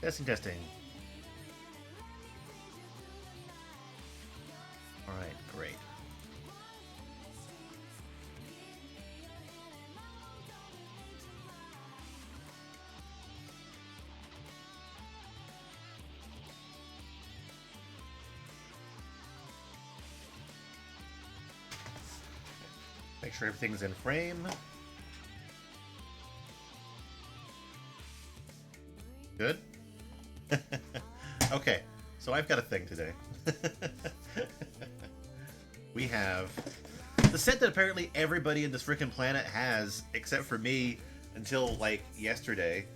Testing, testing. Alright, great. Make sure everything's in frame. Good? Okay, so I've got a thing today. We have the set that apparently everybody in this freaking planet has, except for me, until, like, yesterday.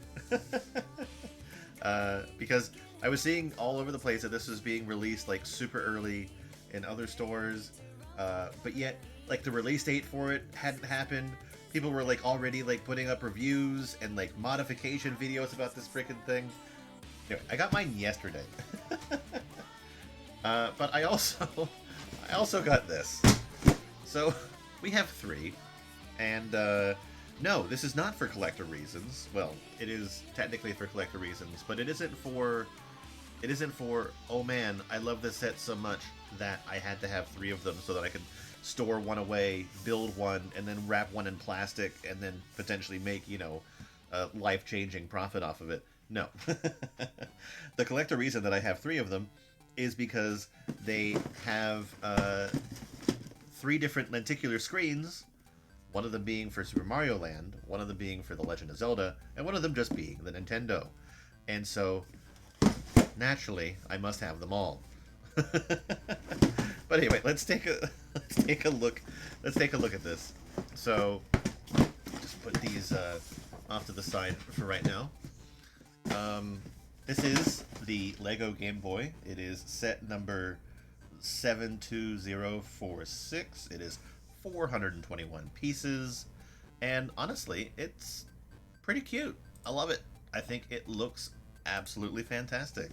Because I was seeing all over the place that this was being released, like, super early in other stores, but yet, like, the release date for it hadn't happened. People were, like, already, like, putting up reviews and, like, modification videos about this freaking thing. Anyway, I got mine yesterday. But I also got this. So, we have 3. And, no, this is not for collector reasons. Well, it is technically for collector reasons, but it isn't for, oh man, I love this set so much that I had to have 3 of them so that I could store one away, build one, and then wrap one in plastic, and then potentially make, you know, a life-changing profit off of it. No. The collector reason that I have 3 of them is because they have 3 different lenticular screens, one of them being for Super Mario Land, one of them being for The Legend of Zelda, and one of them just being the Nintendo. And so, naturally, I must have them all. But anyway, let's take a look at this. So, just put these off to the side for right now. This is the Lego Game Boy. It is set number 72046. It is 421 pieces, and honestly, it's pretty cute. I love it. I think it looks absolutely fantastic.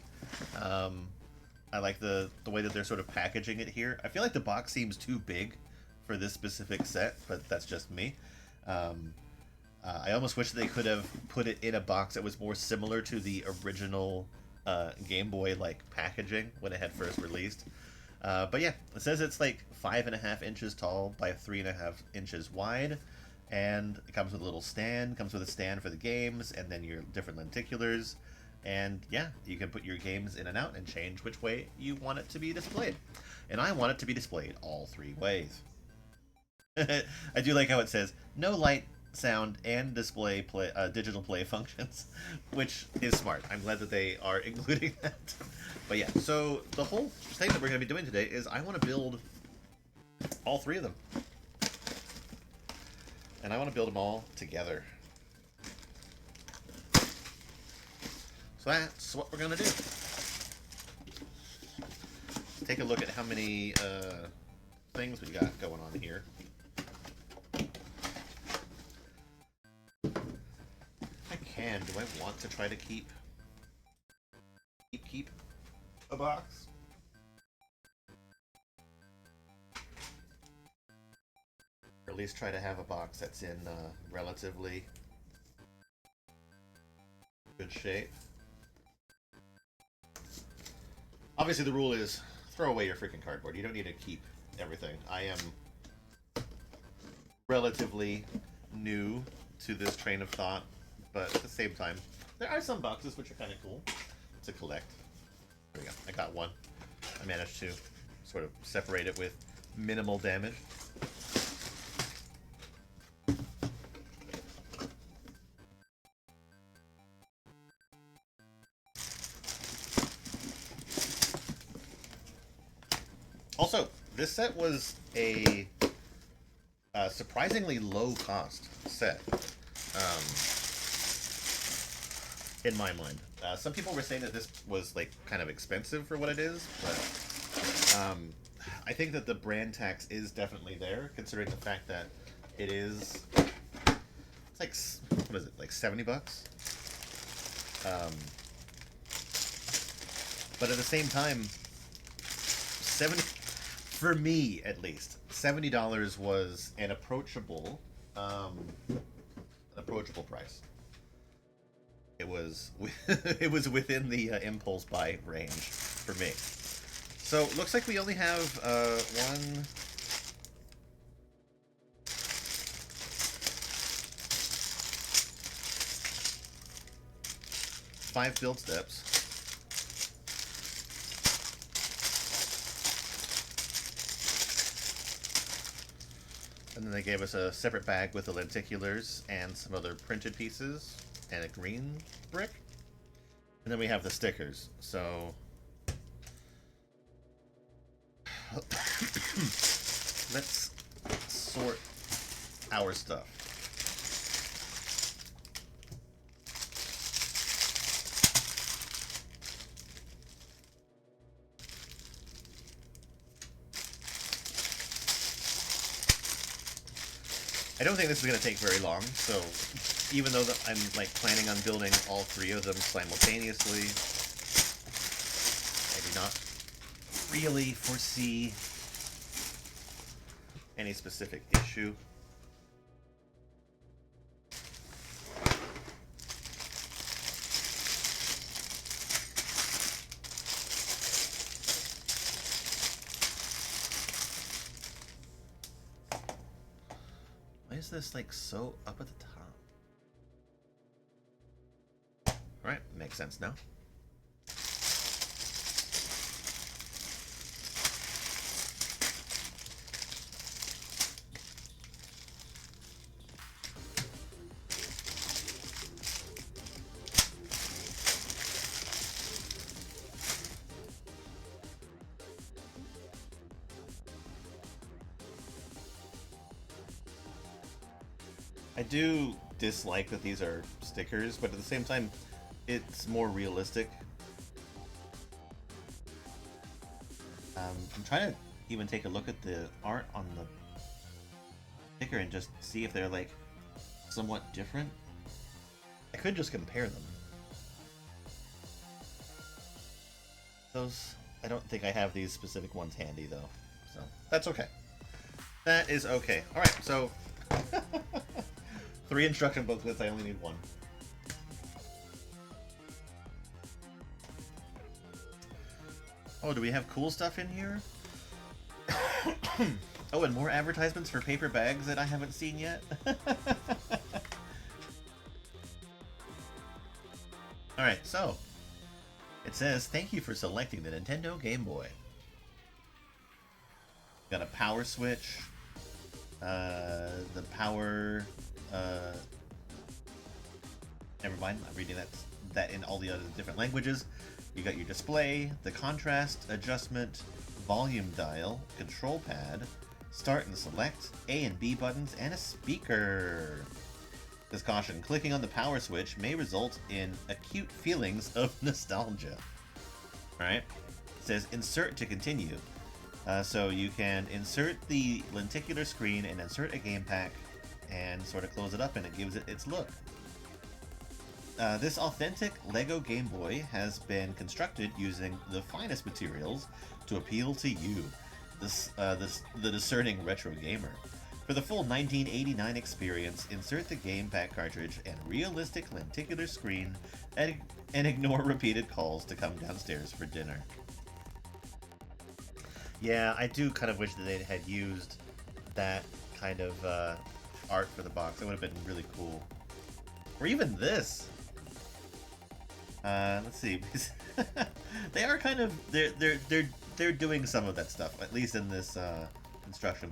I like the way that they're sort of packaging it here. I feel like the box seems too big for this specific set, but that's just me. I almost wish they could have put it in a box that was more similar to the original Game Boy like packaging when it had first released. But yeah, it says it's like 5.5 inches tall by 3.5 inches wide, and it comes with a little stand. Comes with a stand for the games, and then your different lenticulars. And yeah, you can put your games in and out and change which way you want it to be displayed. And I want it to be displayed all 3 ways. I do like how it says no light, sound, and display digital play functions, which is smart. I'm glad that they are including that. But yeah, so the whole thing that we're going to be doing today is I want to build all 3 of them. And I want to build them all together. So that's what we're going to do. Let's take a look at how many things we got going on here. I can. Do I want to try to keep a box? Or at least try to have a box that's in relatively good shape. Obviously, the rule is throw away your freaking cardboard. You don't need to keep everything. I am relatively new to this train of thought, but at the same time, there are some boxes which are kind of cool to collect. There we go. I got one. I managed to sort of separate it with minimal damage. Also, this set was a surprisingly low-cost set, in my mind. Some people were saying that this was like kind of expensive for what it is, but I think that the brand tax is definitely there, considering the fact that it is. It's like, what is it, like $70? But at the same time, 70. For me, at least, $70 was an approachable price. It was it was within the impulse buy range for me. So looks like we only have one. 5 build steps. And then they gave us a separate bag with the lenticulars and some other printed pieces and a green brick. And then we have the stickers. So let's sort our stuff. I don't think this is going to take very long, so even though I'm like planning on building all 3 of them simultaneously, I do not really foresee any specific issue. Why is this like so up at the top? Alright, makes sense now. I do dislike that these are stickers, but at the same time, it's more realistic. I'm trying to even take a look at the art on the sticker and just see if they're like somewhat different. I could just compare them. Those, I don't think I have these specific ones handy though, so that's okay. That is okay. Alright, so 3 instruction booklets, I only need 1. Oh, do we have cool stuff in here? Oh, and more advertisements for paper bags that I haven't seen yet? Alright, so it says, thank you for selecting the Nintendo Game Boy. Got a power switch, the power, never mind, I'm reading that in all the other different languages. You got your display, the contrast adjustment, volume dial, control pad, start and select, A and B buttons, and a speaker. This caution, clicking on the power switch may result in acute feelings of nostalgia. Alright, it says insert to continue. So you can insert the lenticular screen and insert a game pack and sort of close it up and it gives it its look. This authentic LEGO Game Boy has been constructed using the finest materials to appeal to you, the discerning retro gamer. For the full 1989 experience, insert the game pack cartridge and realistic lenticular screen and ignore repeated calls to come downstairs for dinner. Yeah, I do kind of wish that they had used that kind of art for the box. It would have been really cool. Or even this. Let's see. They are kind of they're doing some of that stuff, at least in this instruction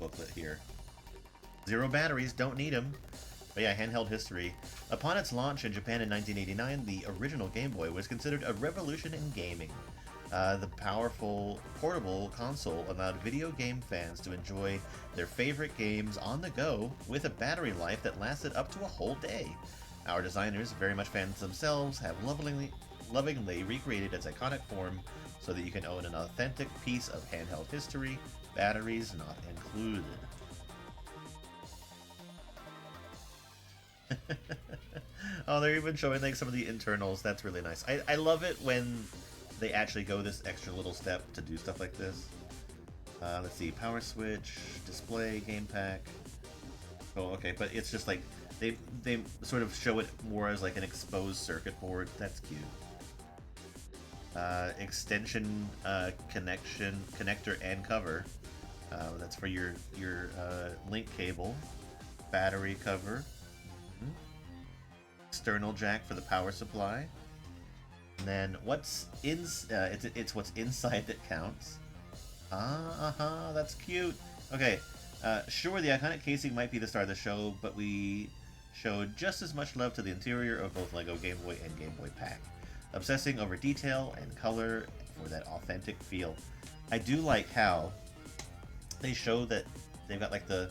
booklet here. 0 batteries, don't need them. But yeah, handheld history. Upon its launch in Japan in 1989, the original Game Boy was considered a revolution in gaming. The powerful portable console allowed video game fans to enjoy their favorite games on the go with a battery life that lasted up to a whole day. Our designers, very much fans themselves, have lovingly recreated its iconic form so that you can own an authentic piece of handheld history, batteries not included. Oh, they're even showing like some of the internals. That's really nice. I love it when they actually go this extra little step to do stuff like this. Let's see, power switch, display, game pack. Oh, okay, but it's just like they sort of show it more as like an exposed circuit board. That's cute. Extension connector and cover. That's for your link cable. Battery cover. Mm-hmm. External jack for the power supply. And then what's in? It's what's inside that counts. That's cute. Okay, sure, the iconic casing might be the star of the show, but we showed just as much love to the interior of both LEGO Game Boy and Game Boy Pack, obsessing over detail and color for that authentic feel. I do like how they show that they've got like the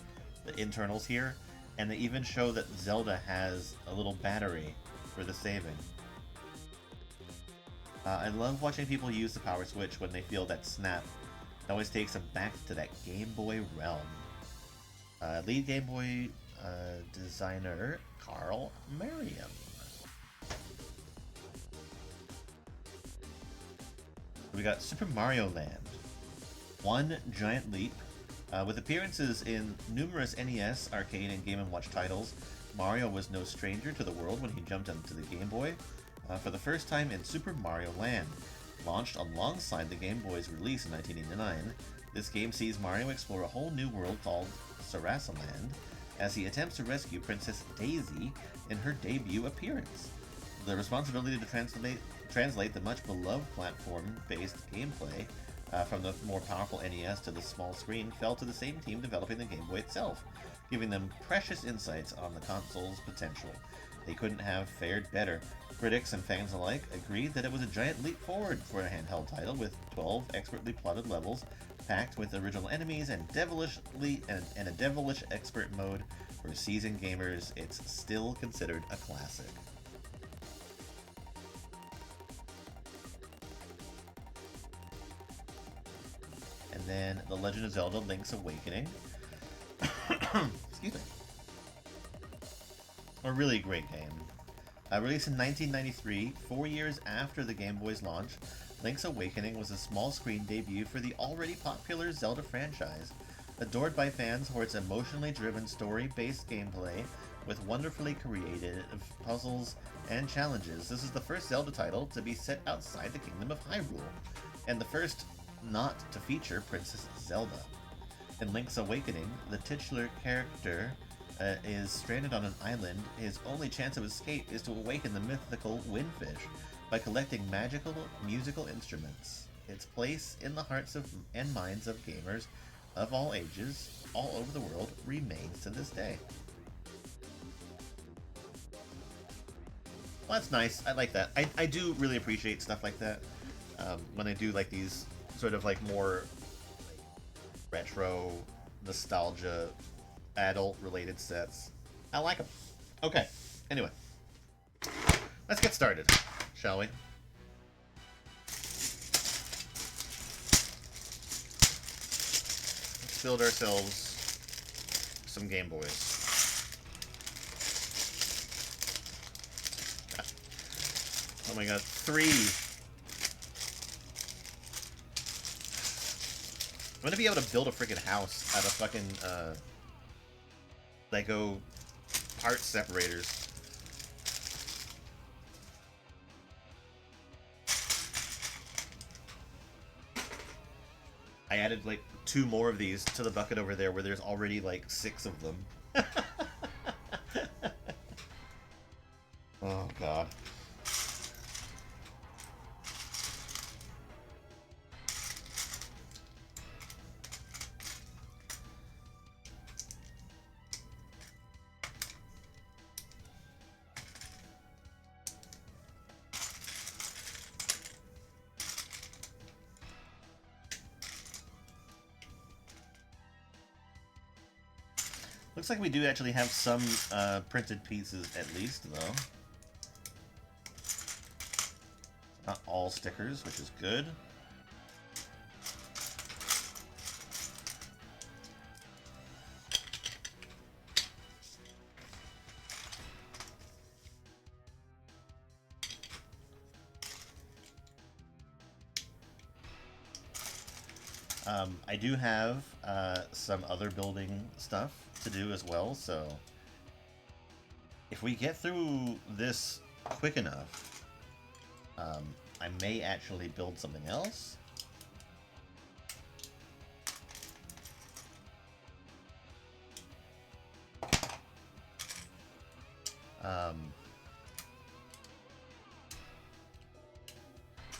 internals here, and they even show that Zelda has a little battery for the saving. I love watching people use the power switch when they feel that snap. It always takes them back to that Game Boy realm. Lead Game Boy designer Carl Merriam. We got Super Mario Land. One Giant Leap. With appearances in numerous NES, arcade, and Game & Watch titles, Mario was no stranger to the world when he jumped onto the Game Boy for the first time in Super Mario Land. Launched alongside the Game Boy's release in 1989, this game sees Mario explore a whole new world called Sarasaland as he attempts to rescue Princess Daisy in her debut appearance. The responsibility to translate the much beloved platform-based gameplay from the more powerful NES to the small screen fell to the same team developing the Game Boy itself, giving them precious insights on the console's potential. They couldn't have fared better. Critics and fans alike agreed that it was a giant leap forward for a handheld title with 12 expertly plotted levels, packed with original enemies and a devilish expert mode. For seasoned gamers, it's still considered a classic. And then The Legend of Zelda: Link's Awakening. Excuse me. A really great game. Released in 1993, 4 years after the Game Boy's launch, Link's Awakening was a small-screen debut for the already popular Zelda franchise. Adored by fans for its emotionally driven story-based gameplay with wonderfully creative puzzles and challenges, this is the first Zelda title to be set outside the Kingdom of Hyrule, and the first not to feature Princess Zelda. In Link's Awakening, the titular character is stranded on an island. His only chance of escape is to awaken the mythical Windfish by collecting magical musical instruments. Its place in the hearts and minds of gamers of all ages, all over the world, remains to this day. Well, that's nice. I like that. I do really appreciate stuff like that. When they do like these sort of like more retro nostalgia adult related sets. I like them. Okay, anyway, let's get started, shall we? Let's build ourselves some Game Boys. Oh my god, 3! I'm gonna be able to build a freaking house out of fucking Lego part separators. I added like 2 more of these to the bucket over there where there's already like 6 of them. Oh god. Looks like we do actually have some printed pieces at least, though. Not all stickers, which is good. I do have some other building stuff to do as well, so if we get through this quick enough, I may actually build something else.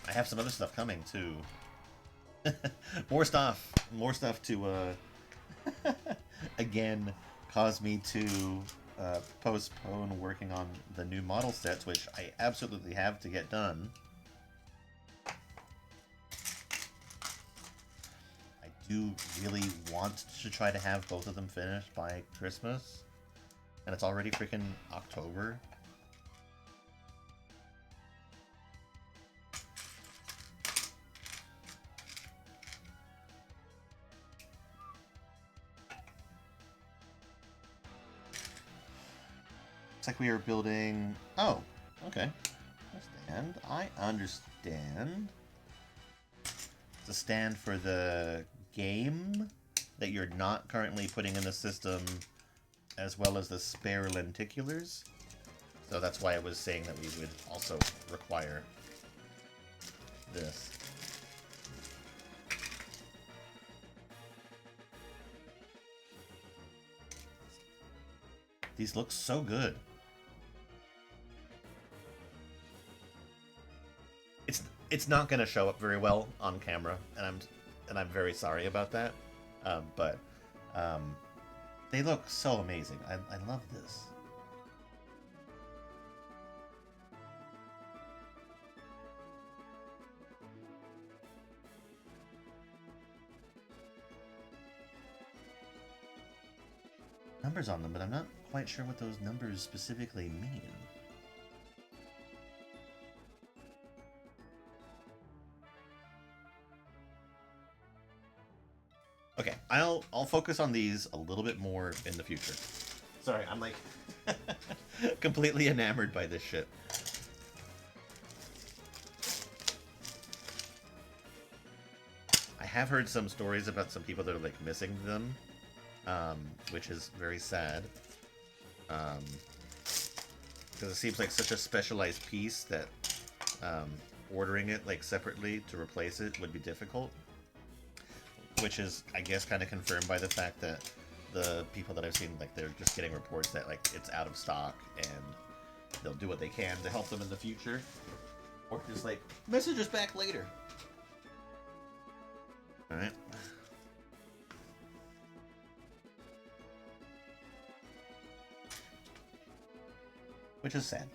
I have some other stuff coming too. More stuff to again cause me to postpone working on the new model sets, which I absolutely have to get done. I do really want to try to have both of them finished by Christmas, and it's already freaking October. Looks like we are building... Oh, okay. I understand. It's a stand for the game that you're not currently putting in the system, as well as the spare lenticulars. So that's why I was saying that we would also require this. These look so good. It's not going to show up very well on camera, and I'm very sorry about that. But they look so amazing. I love this. Numbers on them, but I'm not quite sure what those numbers specifically mean. Okay, I'll focus on these a little bit more in the future. Sorry, I'm like completely enamored by this shit. I have heard some stories about some people that are like missing them, which is very sad. Because it seems like such a specialized piece that ordering it like separately to replace it would be difficult. Which is, I guess, kind of confirmed by the fact that the people that I've seen, like, they're just getting reports that, like, it's out of stock, and they'll do what they can to help them in the future. Or just, like, message us back later. Alright. Which is sad.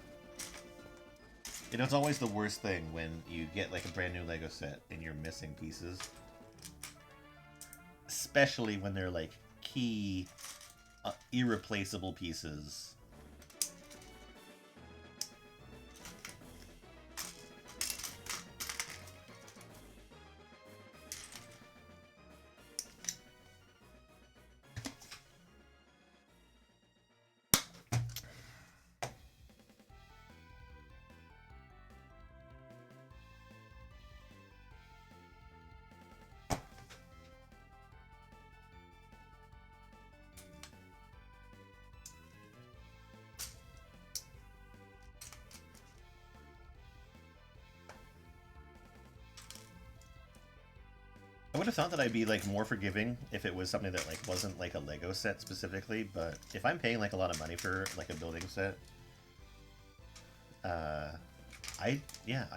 You know, it's always the worst thing when you get, like, a brand new Lego set and you're missing pieces. Especially when they're like key, irreplaceable pieces. I would have thought that I'd be like more forgiving if it was something that like wasn't like a Lego set specifically, but if I'm paying like a lot of money for like a building set, I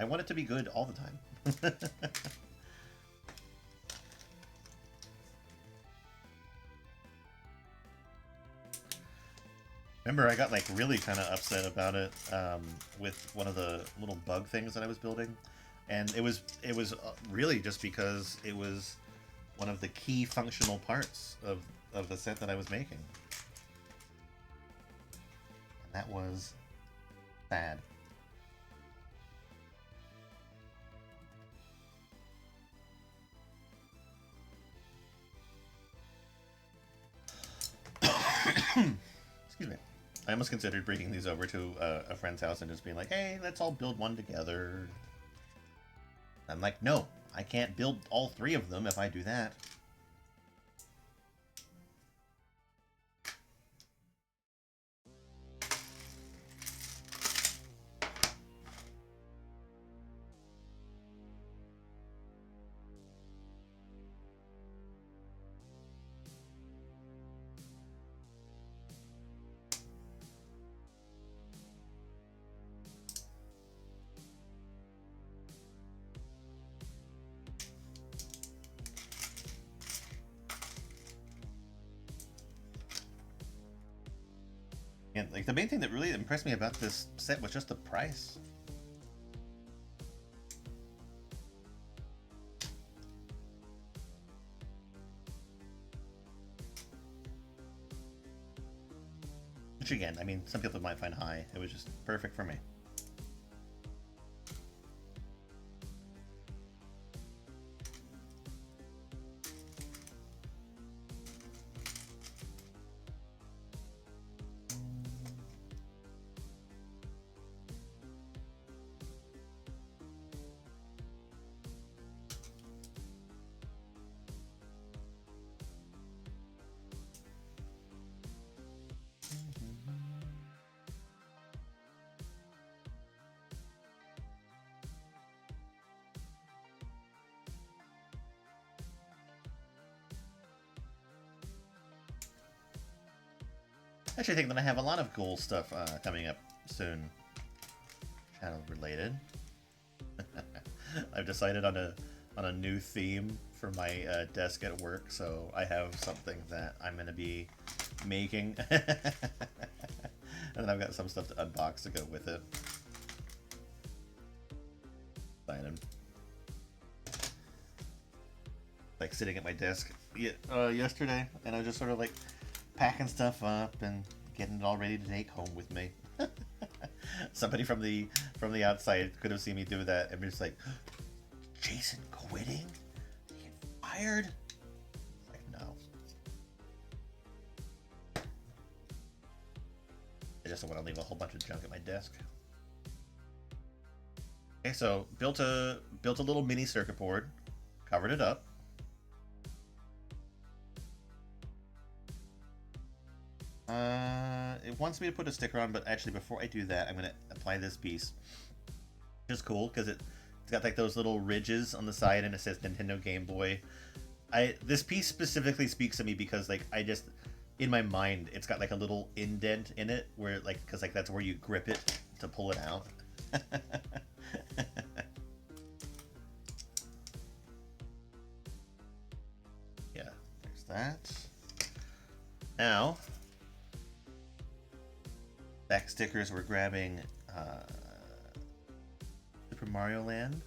want it to be good all the time. Remember, I got like really kind of upset about it with one of the little bug things that I was building. And it was really just because it was one of the key functional parts of the set that I was making. And that was bad. Excuse me. I almost considered bringing these over to a friend's house and just being like, hey, let's all build one together. I'm like, no, I can't build all three of them if I do that. And like the main thing that really impressed me about this set was just the price. Which again, I mean, some people might find high. It was just perfect for me. I actually think that I have a lot of cool stuff coming up soon, channel related. I've decided on a new theme for my desk at work, so I have something that I'm going to be making, and then I've got some stuff to unbox to go with it. Excited. Like sitting at my desk yesterday, and I was just sort of like packing stuff up and getting it all ready to take home with me. Somebody from the outside could have seen me do that and be just like, Jason quitting? He get fired? Like, no. I just don't want to leave a whole bunch of junk at my desk. Okay, so built a little mini circuit board, covered it up. It wants me to put a sticker on, but actually before I do that, I'm going to apply this piece. Which is cool, because it's got like those little ridges on the side, and it says Nintendo Game Boy. This piece specifically speaks to me because, like, in my mind, it's got like a little indent in it, where, like, because, like, that's where you grip it to pull it out. Yeah, there's that. Now, back stickers, we're grabbing Super Mario Land.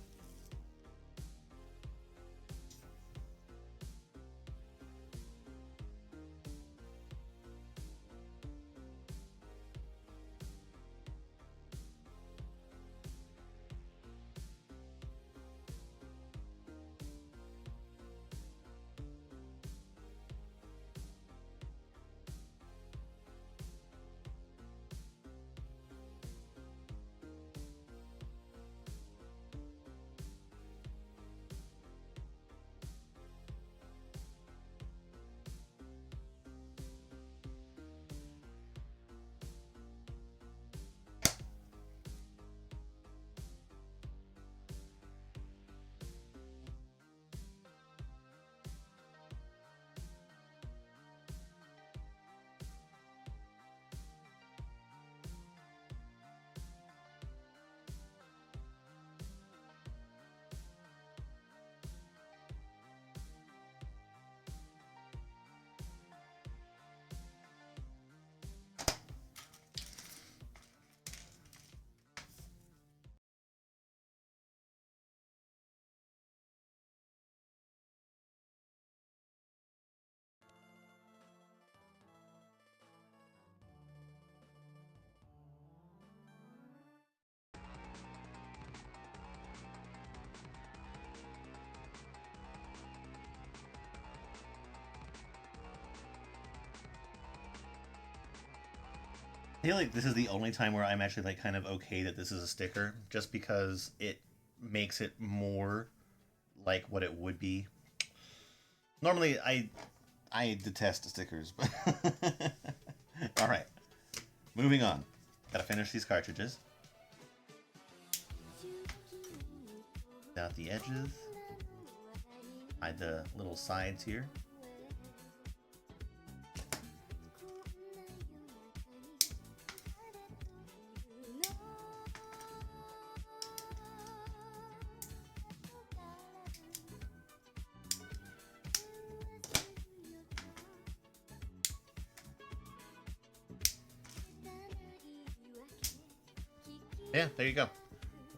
I feel like this is the only time where I'm actually like kind of okay that this is a sticker, just because it makes it more like what it would be. Normally, I detest stickers, but all right, moving on. Gotta finish these cartridges. Out the edges, hide the little sides here. Yeah, there you go.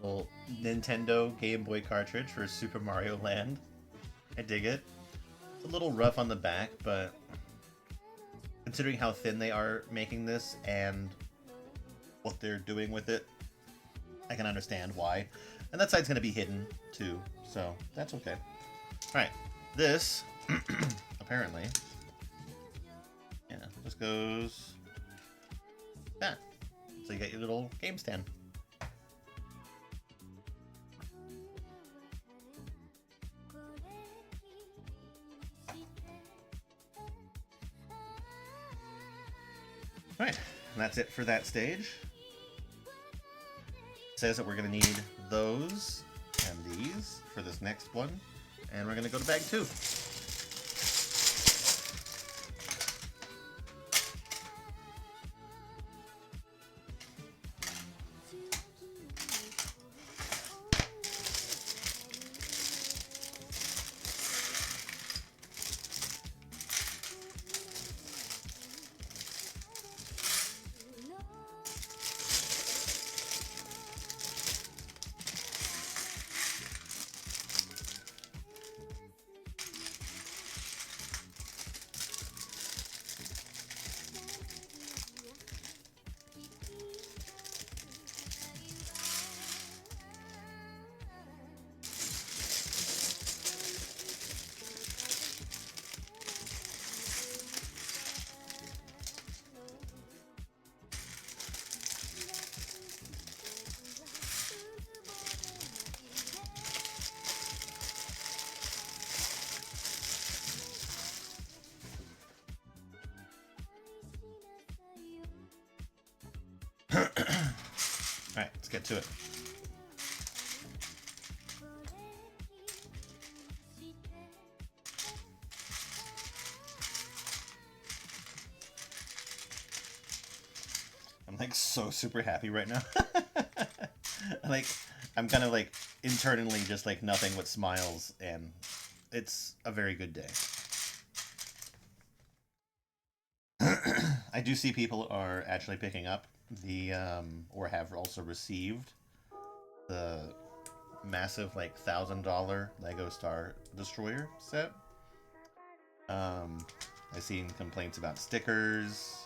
Little Nintendo Game Boy cartridge for Super Mario Land. I dig it. It's a little rough on the back, but considering how thin they are making this and what they're doing with it, I can understand why. And that side's going to be hidden, too, so that's okay. Alright, this, apparently, yeah, this goes... that. So you get your little game stand. Alright, and that's it for that stage. It says that we're going to need those and these for this next one. And we're going to go to bag 2. Alright, let's get to it. I'm like so super happy right now. Like, I'm kind of like internally just like nothing but smiles, and it's a very good day. I do see people are actually picking up the, or have also received the massive, like, $1,000 Lego Star Destroyer set. I've seen complaints about stickers,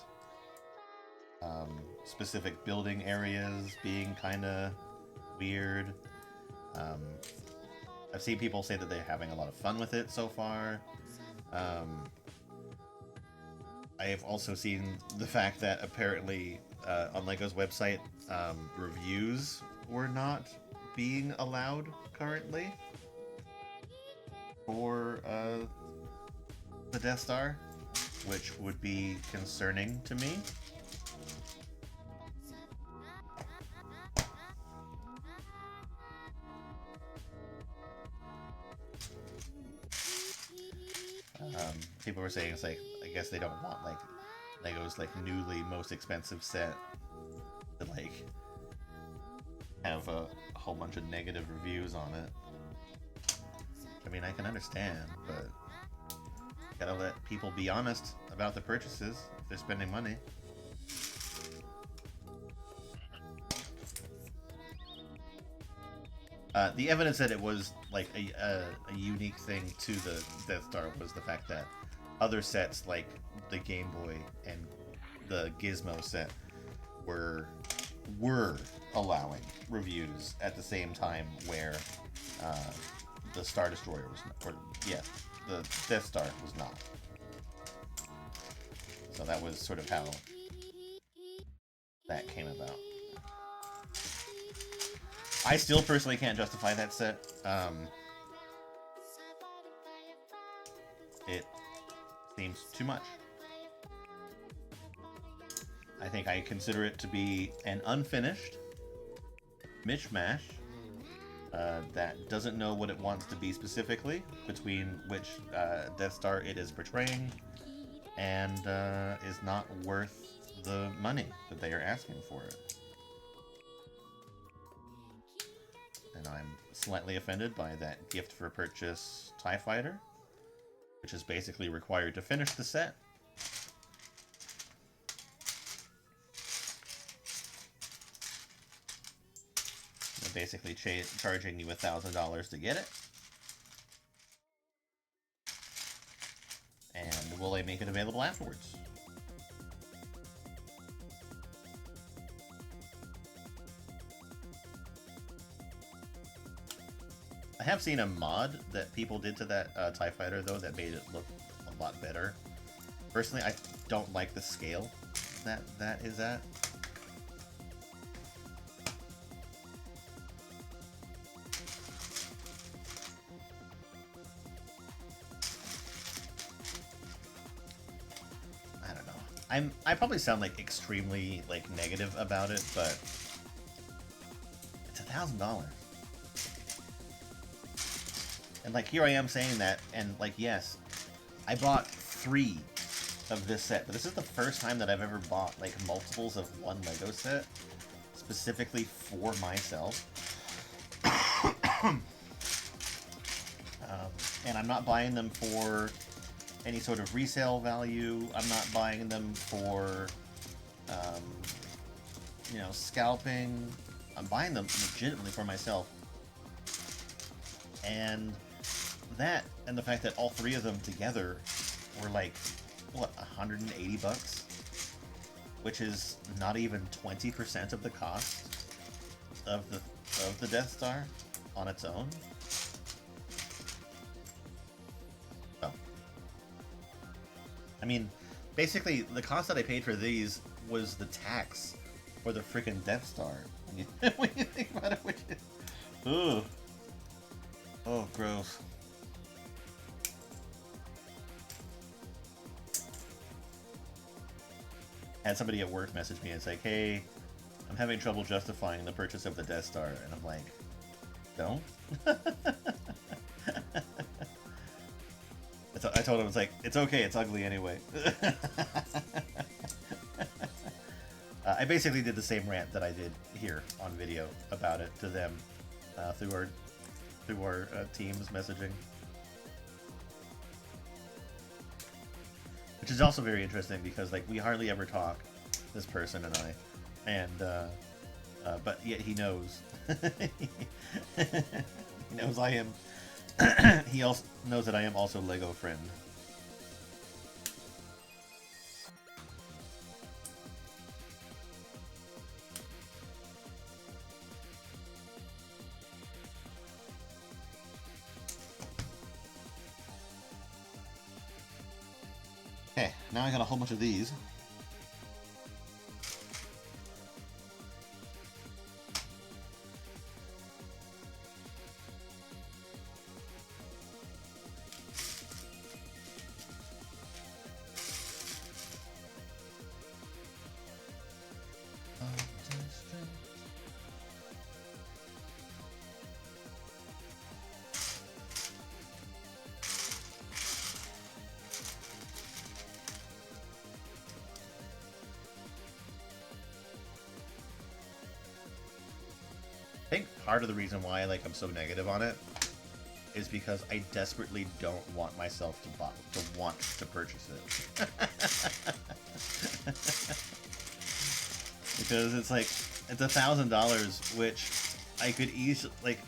specific building areas being kind of weird. I've seen people say that they're having a lot of fun with it so far. I have also seen the fact that apparently on LEGO's website, reviews were not being allowed currently for the Death Star, which would be concerning to me. People were saying it's like, I guess they don't want like LEGO's like newly most expensive set to like have a whole bunch of negative reviews on it. I mean, I can understand, but gotta let people be honest about the purchases if they're spending money. The evidence that it was like a unique thing to the Death Star was the fact that other sets like the Game Boy and the Gizmo set were allowing reviews at the same time where the Star Destroyer was not, or yeah, the Death Star was not. So that was sort of how that came about. I still personally can't justify that set. It seems too much. I think I consider it to be an unfinished mishmash that doesn't know what it wants to be specifically between which Death Star it is portraying, and is not worth the money that they are asking for it. And I'm slightly offended by that gift for purchase TIE Fighter, which is basically required to finish the set. basically charging you $1,000 to get it. And will they make it available afterwards? I have seen a mod that people did to that TIE Fighter, though, that made it look a lot better. Personally, I don't like the scale that is at. I don't know. I probably sound like extremely like negative about it, but it's $1,000. And like here I am saying that, and like yes, I bought 3 of this set, but this is the first time that I've ever bought like multiples of one Lego set specifically for myself. And I'm not buying them for any sort of resale value. I'm not buying them for you know, scalping. I'm buying them legitimately for myself. And that, and the fact that all 3 of them together were like, what, 180 bucks? Which is not even 20% of the cost of the Death Star on its own. Oh. I mean, basically, the cost that I paid for these was the tax for the freaking Death Star. When you think about it, which is... Ugh. Oh, gross. Had somebody at work message me and say, hey, I'm having trouble justifying the purchase of the Death Star. And I'm like, don't? I told him, it's like, it's okay, it's ugly anyway. I basically did the same rant that I did here on video about it to them through our Teams messaging. Which is also very interesting because like we hardly ever talk, this person and I, and but yet he knows. He knows I am. He also knows that I am also Lego friend. Okay, now I got a whole bunch of these. I think part of the reason why like I'm so negative on it is because I desperately don't want myself to want to purchase it. Because it's like it's $1,000, which I could easily like.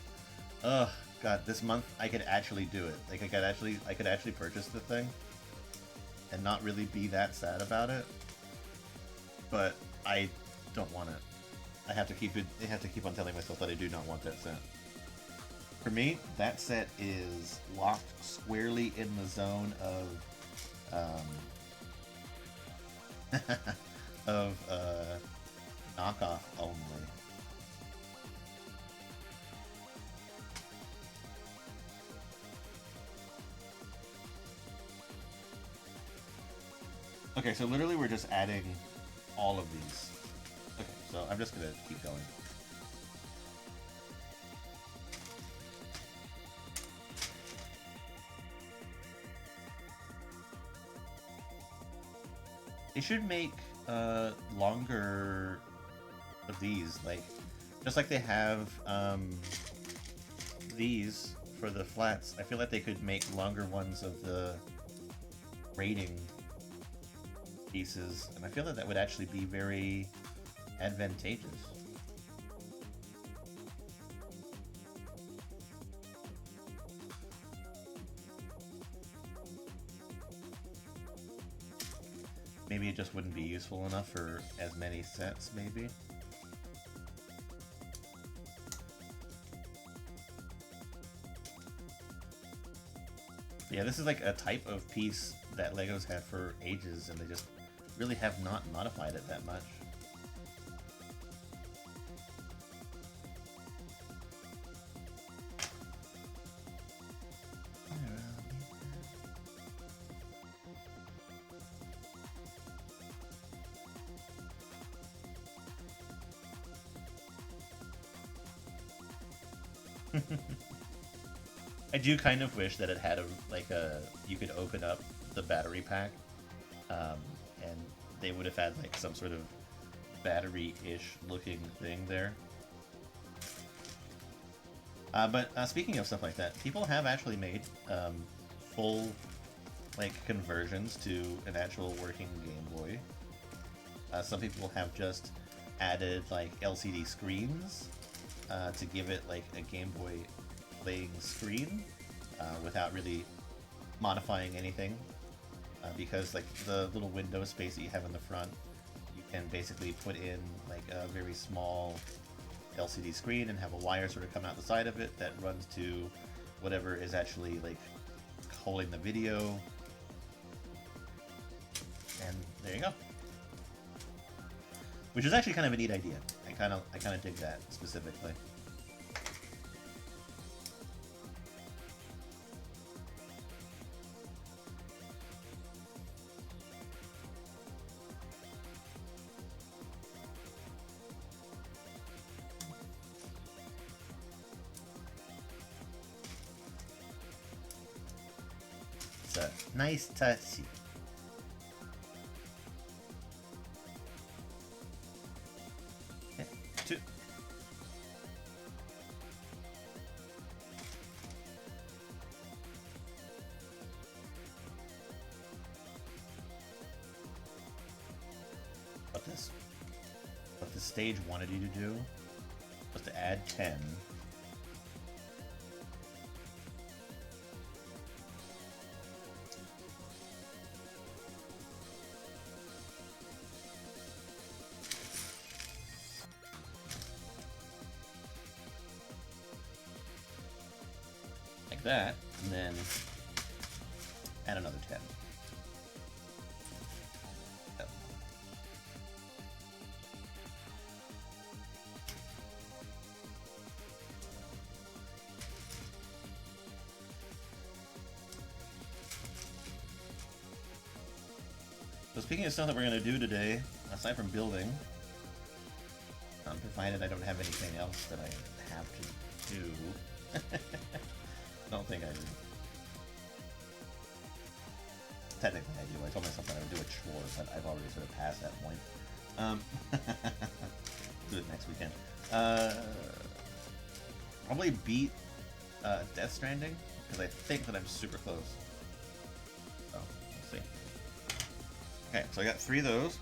Oh god, this month I could actually do it. Like I could actually purchase the thing and not really be that sad about it. But I don't want it. I have to keep on telling myself that I do not want that set. For me, that set is locked squarely in the zone of knockoff only. Okay, so literally we're just adding all of these. Okay, so I'm just gonna keep going. They should make longer of these, like just like they have these for the flats. I feel like they could make longer ones of the rating pieces, and I feel that that would actually be very advantageous. Maybe it just wouldn't be useful enough for as many sets, maybe? Yeah, this is like a type of piece that LEGO's had for ages, and they just really have not modified it that much. I do kind of wish that it had you could open up the battery pack, and they would have had like some sort of battery-ish looking thing there. But speaking of stuff like that, people have actually made full like conversions to an actual working Game Boy. Some people have just added like LCD screens to give it like a Game Boy playing screen without really modifying anything, because like the little window space that you have in the front, you can basically put in like a very small LCD screen and have a wire sort of come out the side of it that runs to whatever is actually like holding the video, and there you go. Which is actually kind of a neat idea. I kind of dig that specifically. It's a nice touch. What the stage wanted you to do was to add 10. Like that, and then add another 10. So speaking of stuff that we're going to do today, aside from building, provided I don't have anything else that I have to do. Don't think I do. Technically I do. I told myself that I would do a chore, but I've already sort of passed that point. Do it next weekend. Probably beat Death Stranding, because I think that I'm super close. So, we'll see. Okay, so I got 3 of those.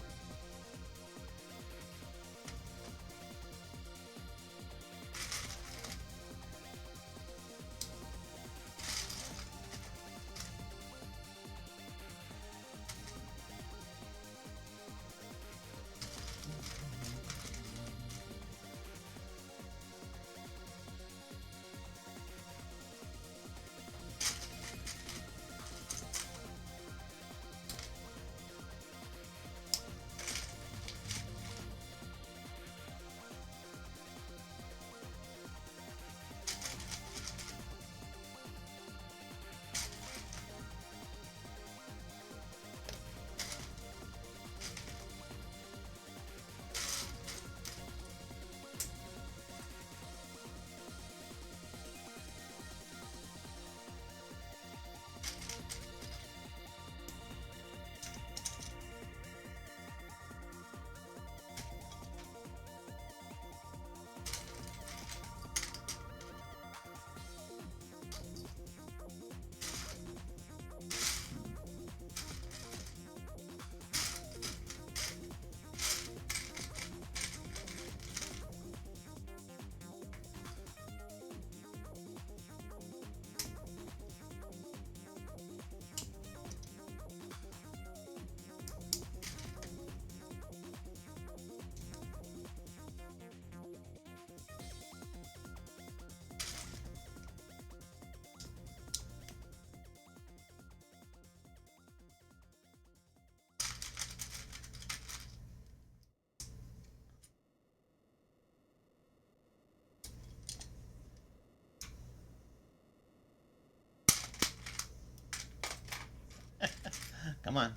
Come on.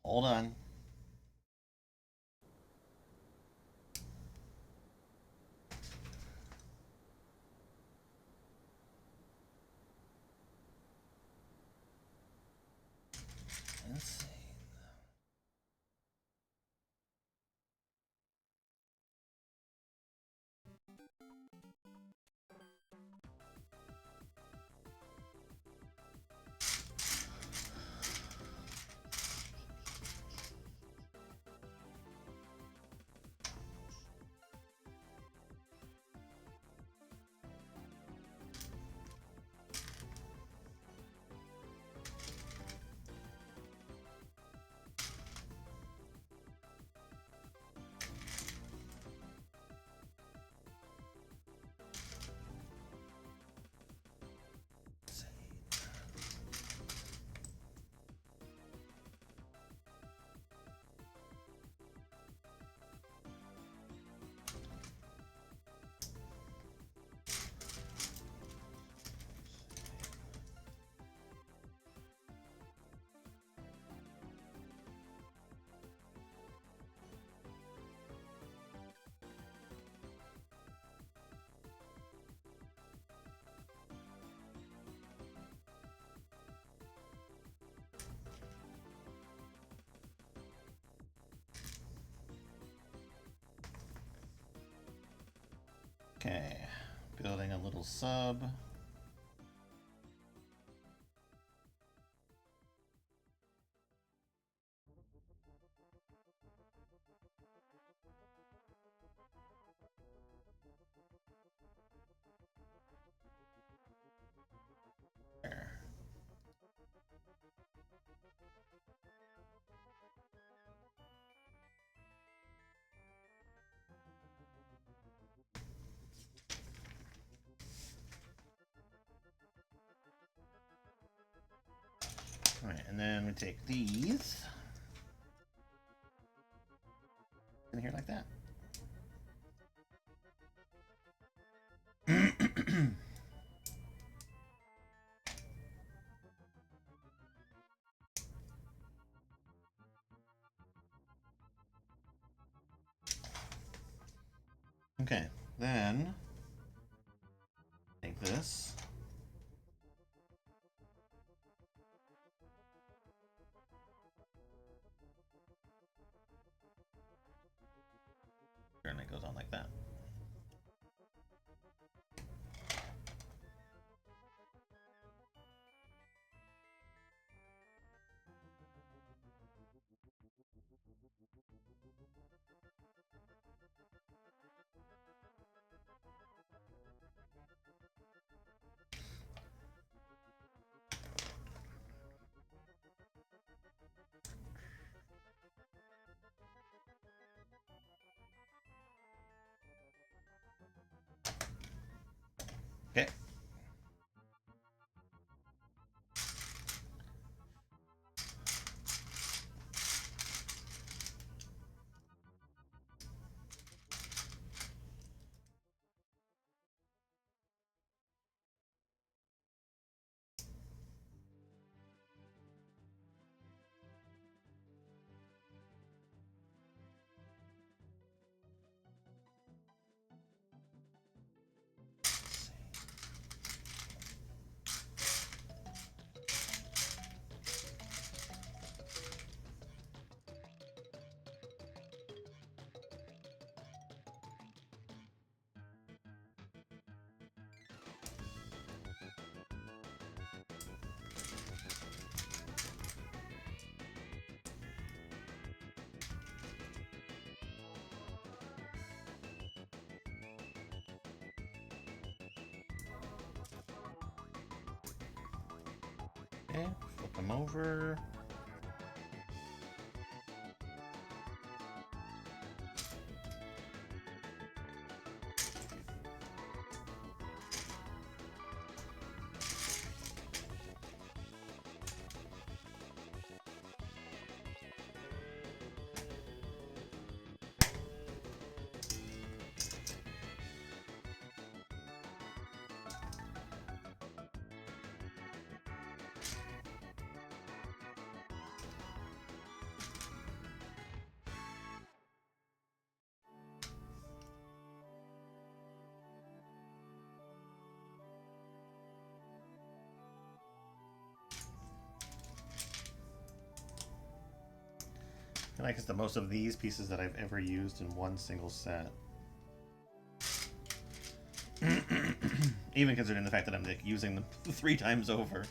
Hold on. Insane. Okay, building a little sub. There. All right, and then we take these in here like that. Okay, then take this. And it goes on like that. Okay. Okay, flip them over. feel like it's the most of these pieces that I've ever used in one single set. Even considering the fact that I'm like, using them 3 times over.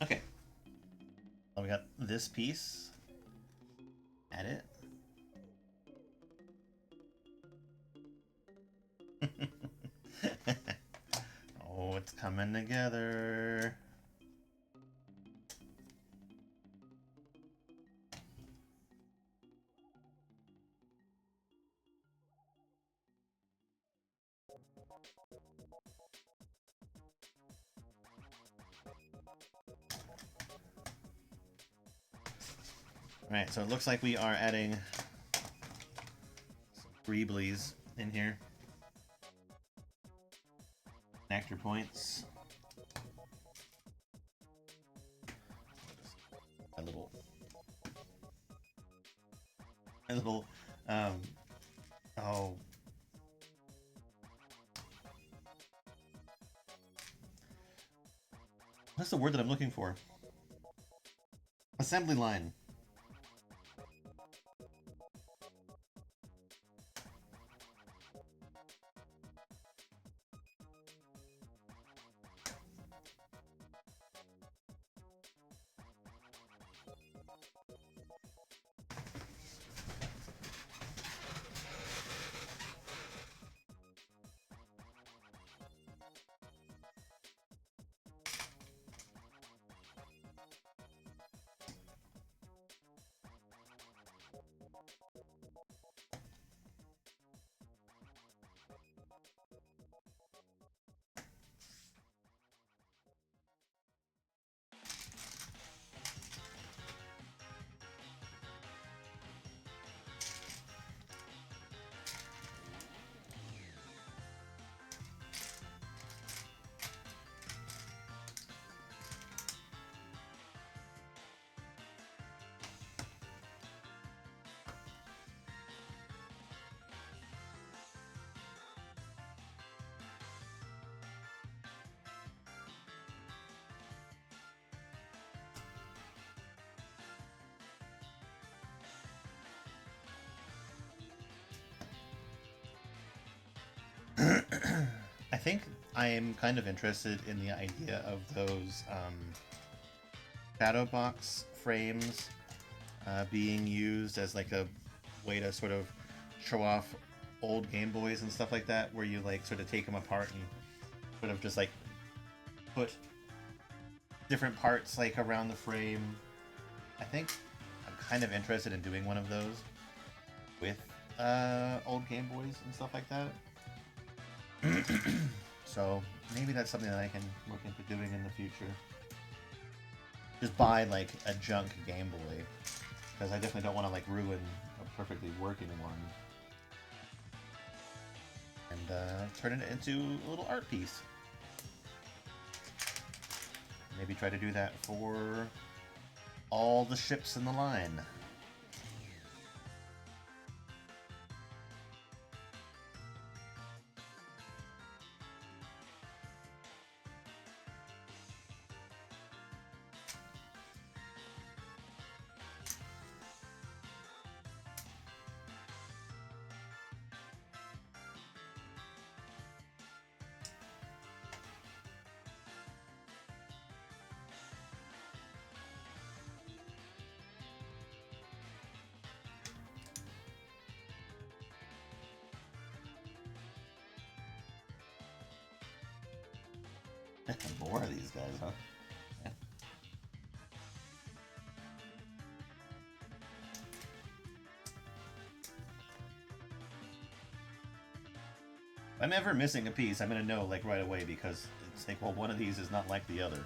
Okay. Well, we got this piece. Add it. Oh, it's coming together. Alright, so it looks like we are adding some Greeblies in here. Connector points. My little, oh. What's the word that I'm looking for? Assembly line. I think I am kind of interested in the idea of those shadow box frames being used as like a way to sort of show off old Game Boys and stuff like that, where you like sort of take them apart and sort of just like put different parts like around the frame. I think I'm kind of interested in doing one of those with old Game Boys and stuff like that. So maybe that's something that I can look into doing in the future. Just buy like a junk Game Boy, because I definitely don't want to like ruin a perfectly working one, and turn it into a little art piece. Maybe try to do that for all the ships in the line. More of these guys, huh? If I'm ever missing a piece, I'm gonna know like right away, because it's like, well, one of these is not like the other.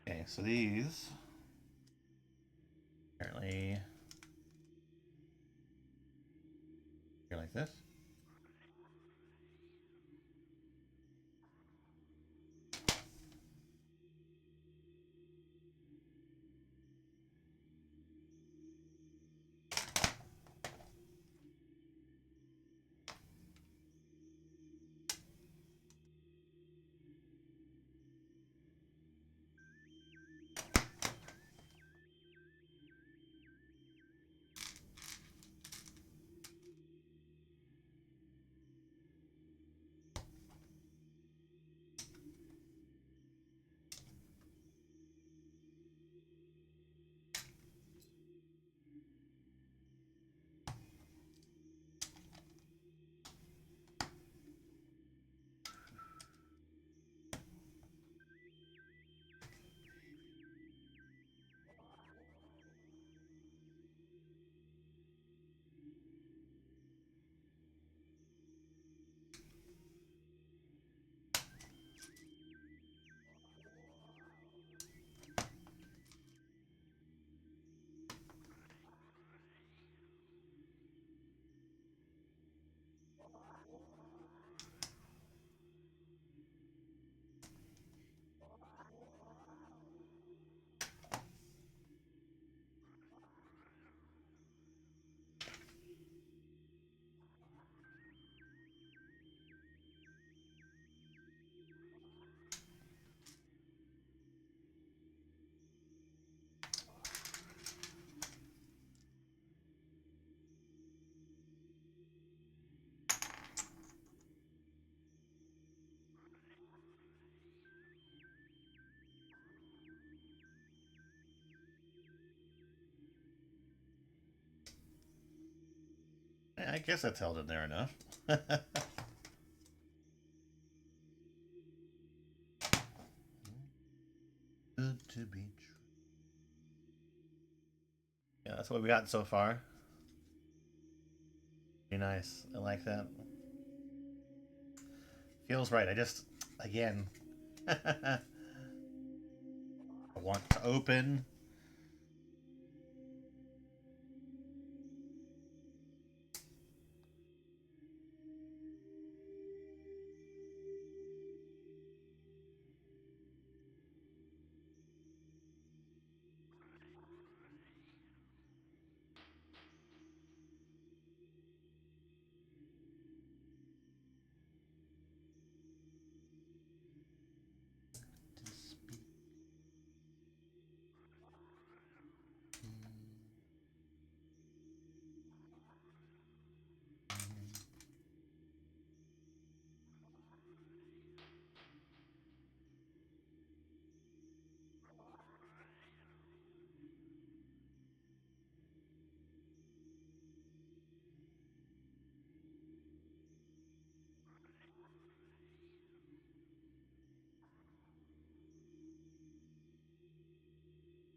Okay, so these apparently here like this. I guess that's held in there enough. Good to be true. Yeah, that's what we got so far. Pretty nice. I like that. Feels right. I just, again, I want to open.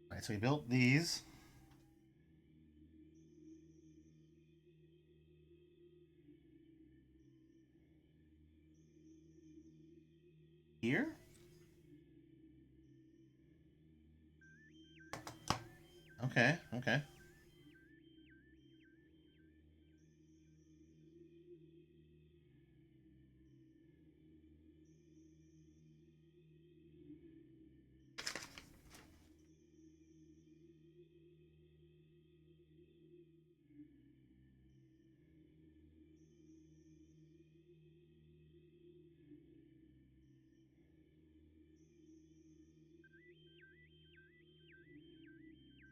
All right, so we built these. Here? Okay, okay.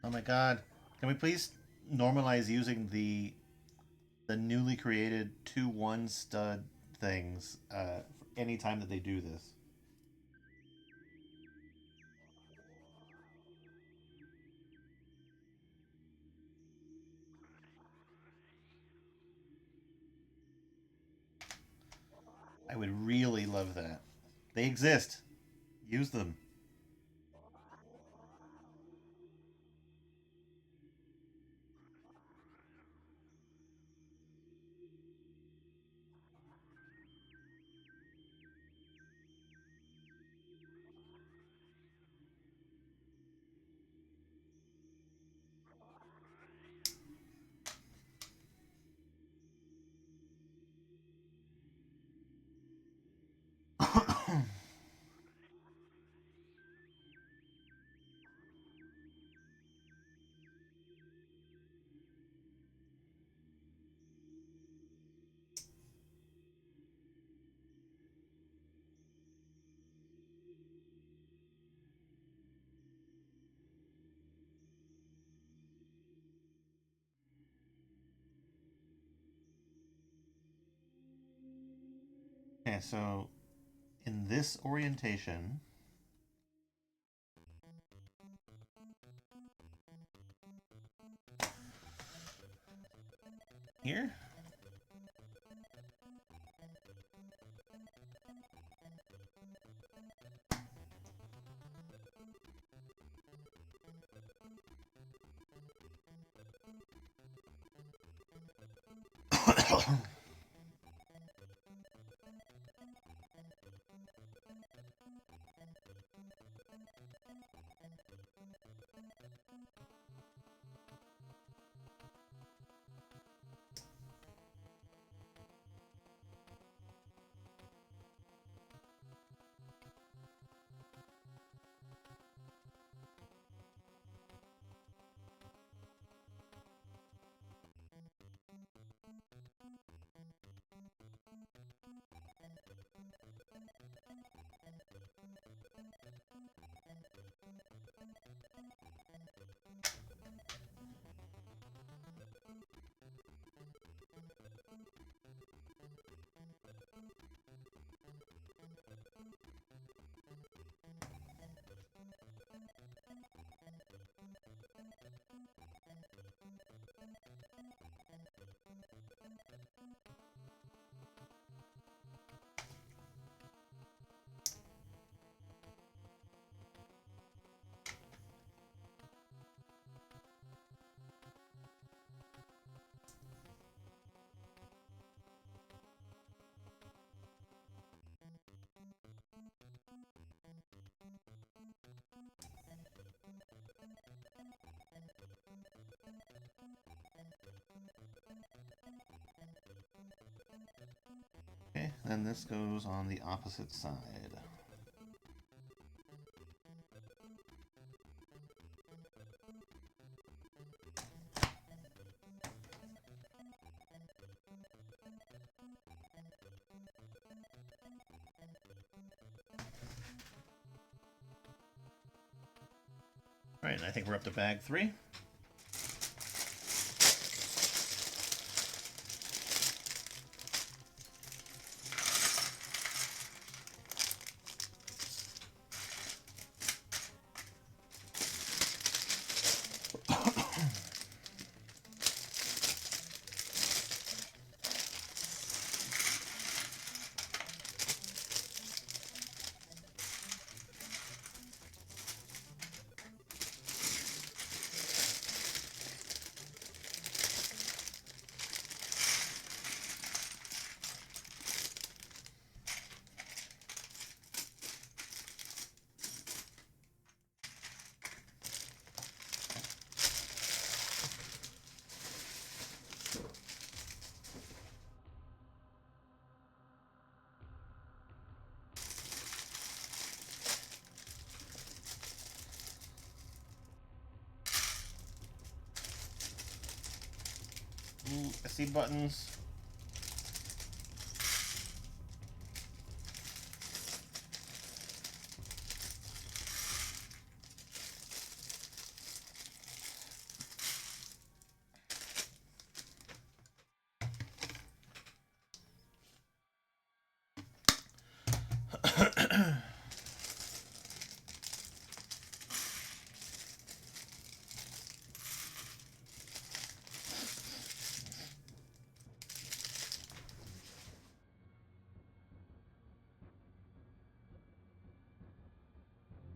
Oh my god. Can we please normalize using the newly created 2-1 stud things any time that they do this? I would really love that. They exist. Use them. Okay, so in this orientation, here? and this goes on the opposite side. All right, and I think we're up to bag 3. Ooh, I see buttons.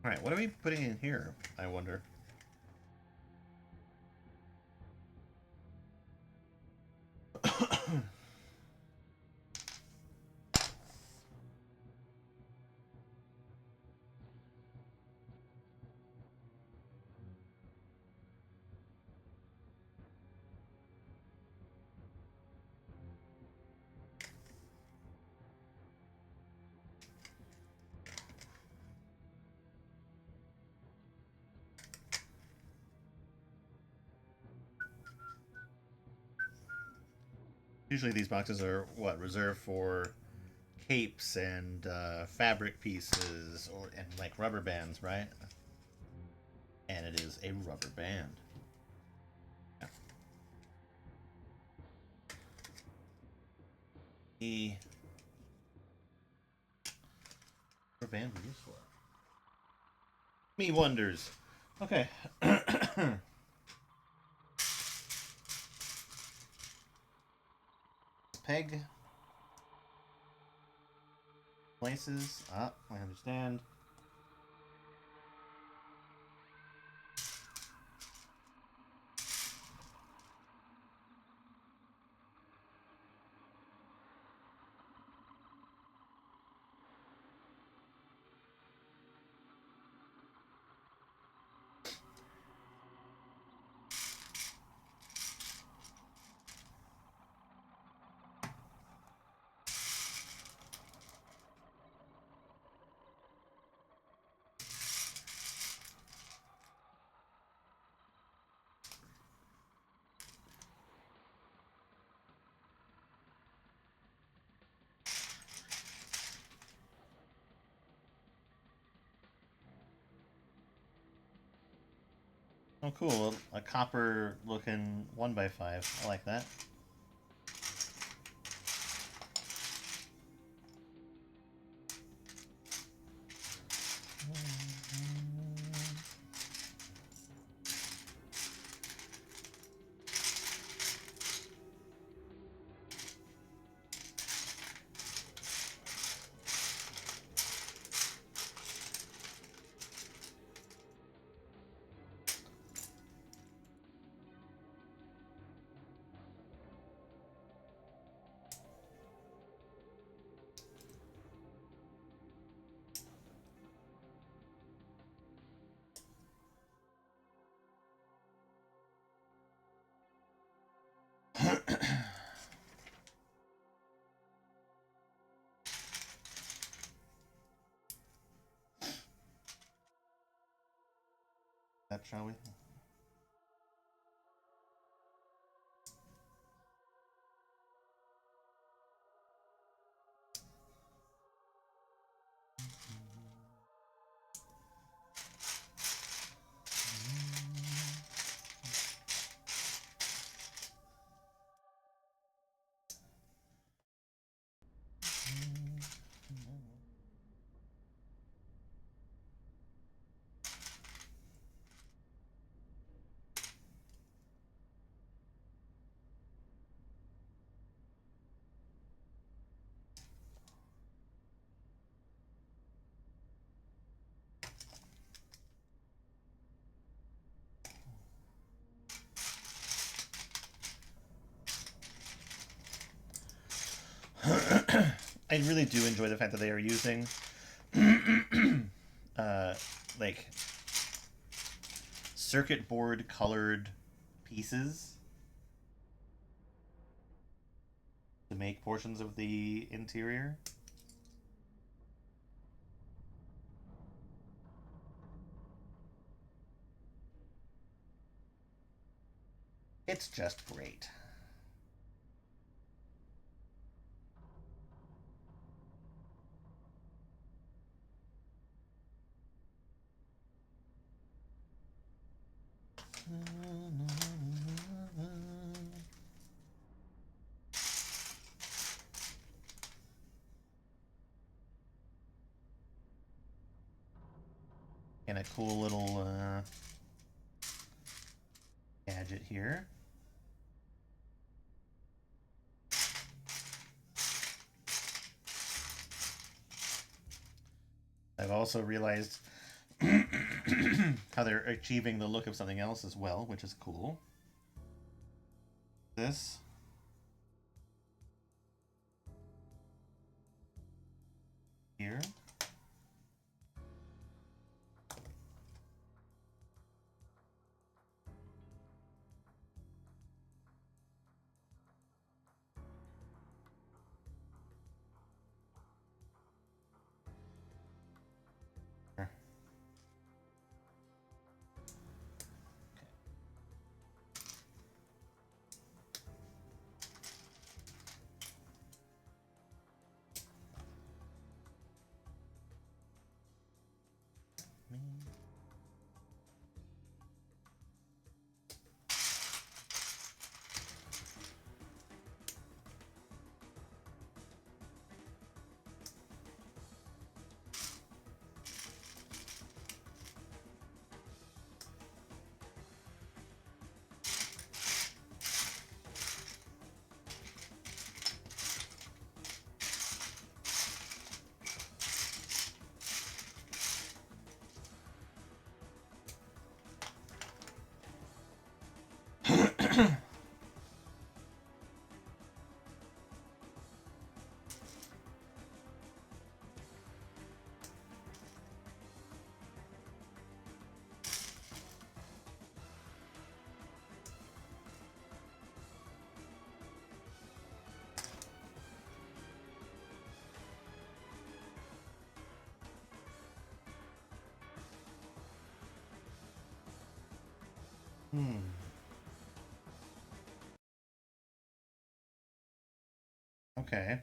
All right, what are we putting in here, I wonder? Usually these boxes are, what, reserved for capes and fabric pieces and like rubber bands, right? And it is a rubber band. Yeah. The rubber band we use for? Me wonders. Okay. Peg. Places. Ah, I understand. Oh, cool. A copper looking 1x5. I like that. That shall we? I really do enjoy the fact that they are using uh, like circuit board colored pieces to make portions of the interior. It's just great. And a cool little gadget here. I've also realized how they're achieving the look of something else as well, which is cool. This. Here. Okay.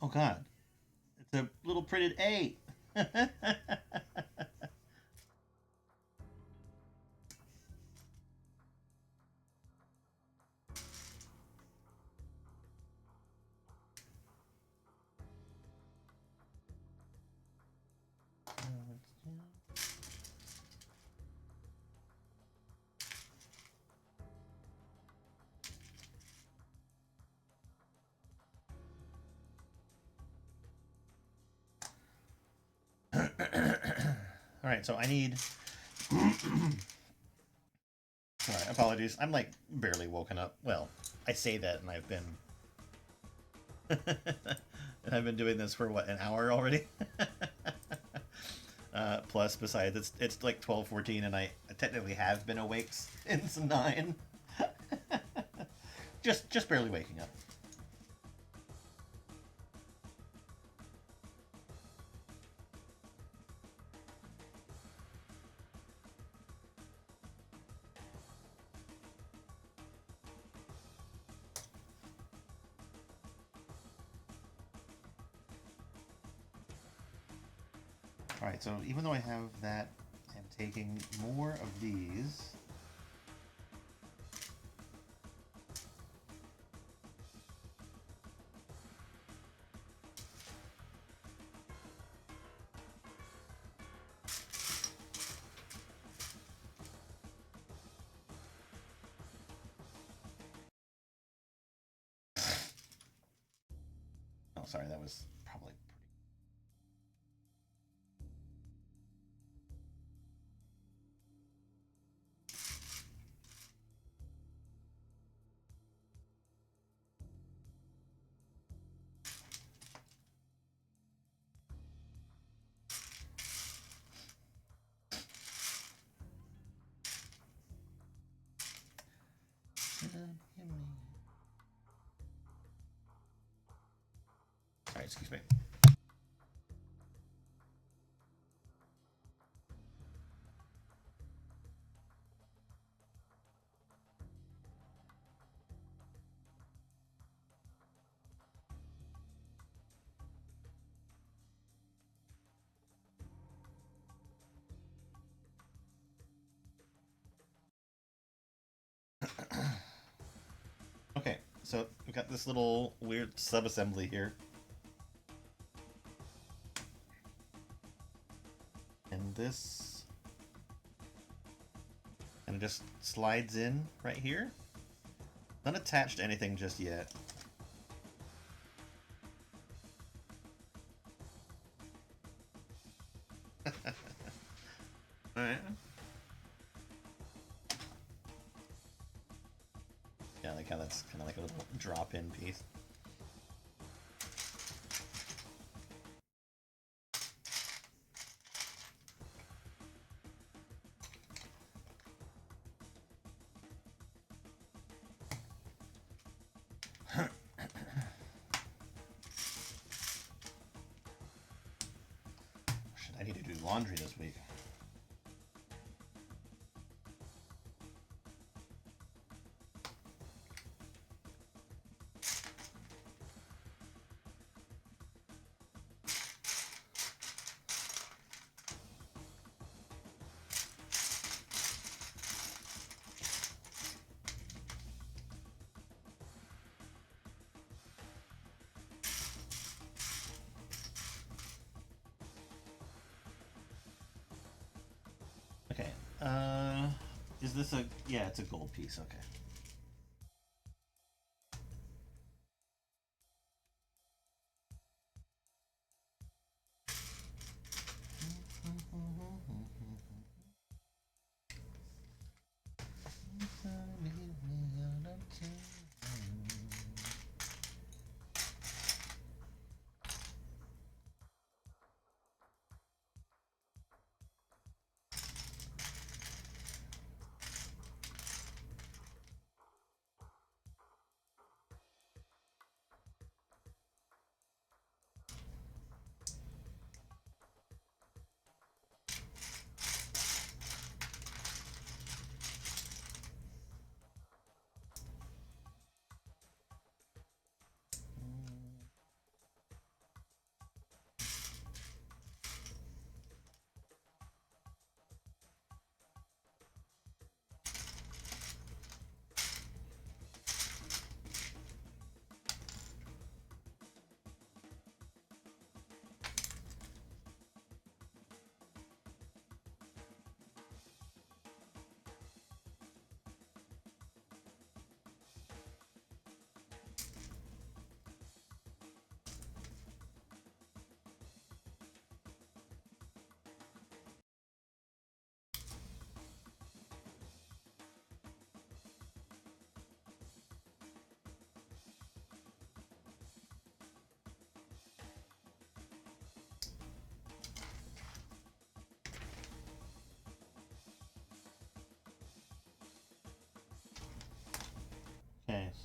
Oh god. It's a little printed A. All right, so I need. All right, apologies. I'm like barely woken up. Well, I say that, and I've been. And I've been doing this for what, an hour already? Plus, besides, it's like 12:14, and technically have been awake since 9. just barely waking up. Alright, so even though I have that, I'm taking more of these. Oh, sorry, that was probably Alright, excuse me. Okay, so we've got this little weird sub-assembly here. And this and it just slides in right here. Not attached to anything just yet. Alright. Yeah, I like how that's kind of like a little drop-in piece. Shit, I need to do laundry this week. Okay. Is this a... Yeah, it's a gold piece. Okay.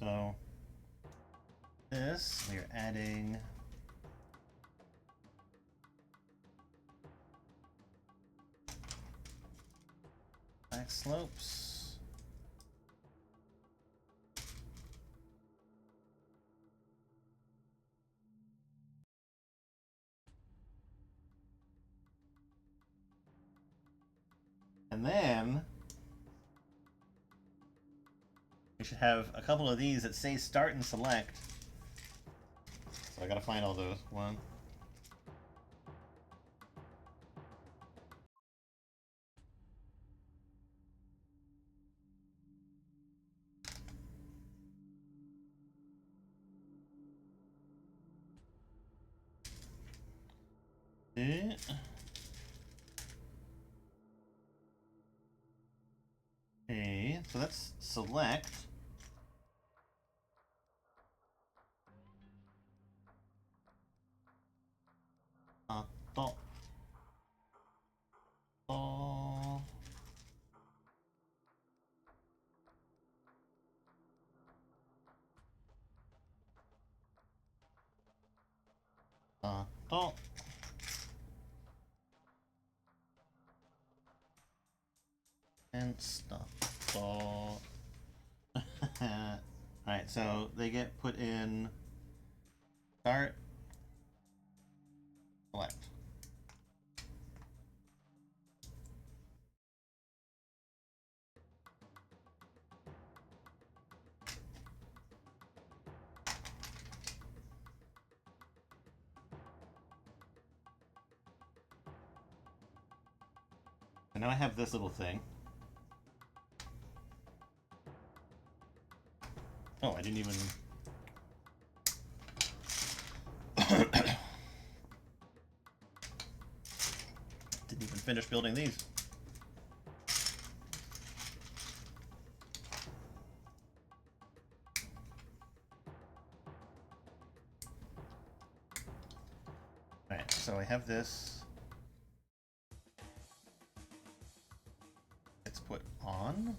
So this, we're adding back slopes. And then we should have a couple of these that say start and select. So I gotta find all those. One. Two. Okay, so let's select. To. To. To. And stop. Alright, so they get put in start, select. And now I have this little thing. Oh, I didn't even... didn't even finish building these. Alright, so I have this. It's put on.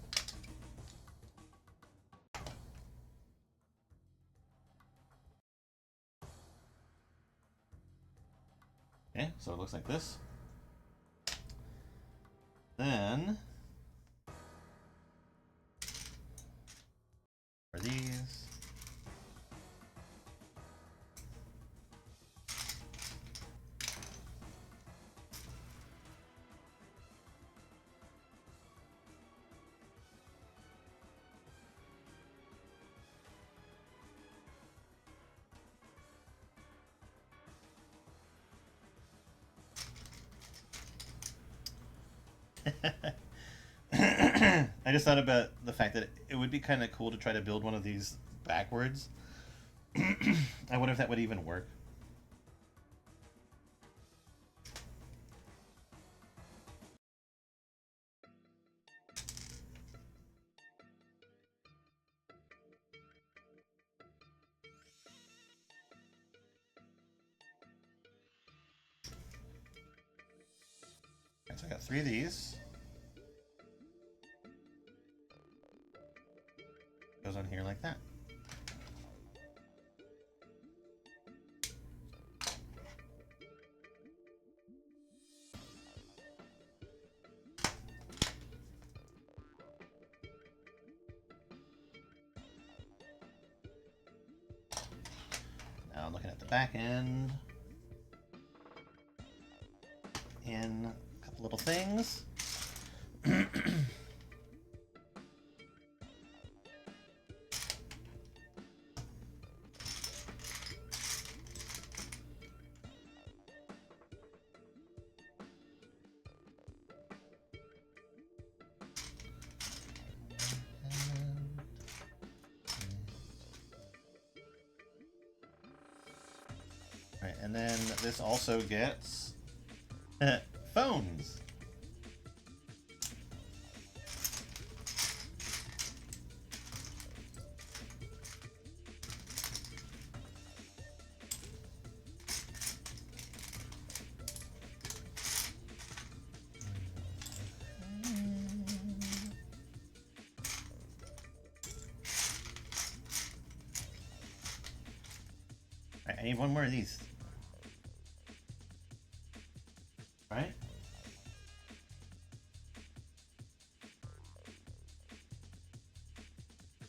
Okay, so it looks like this. Then for these. I just thought about the fact that it would be kind of cool to try to build one of these backwards. I wonder if that would even work. Right, so I got 3 of these. Goes on here like that. Now I'm looking at the back end. In a couple little things. Right, and then this also gets phones. I need one more of these. Right?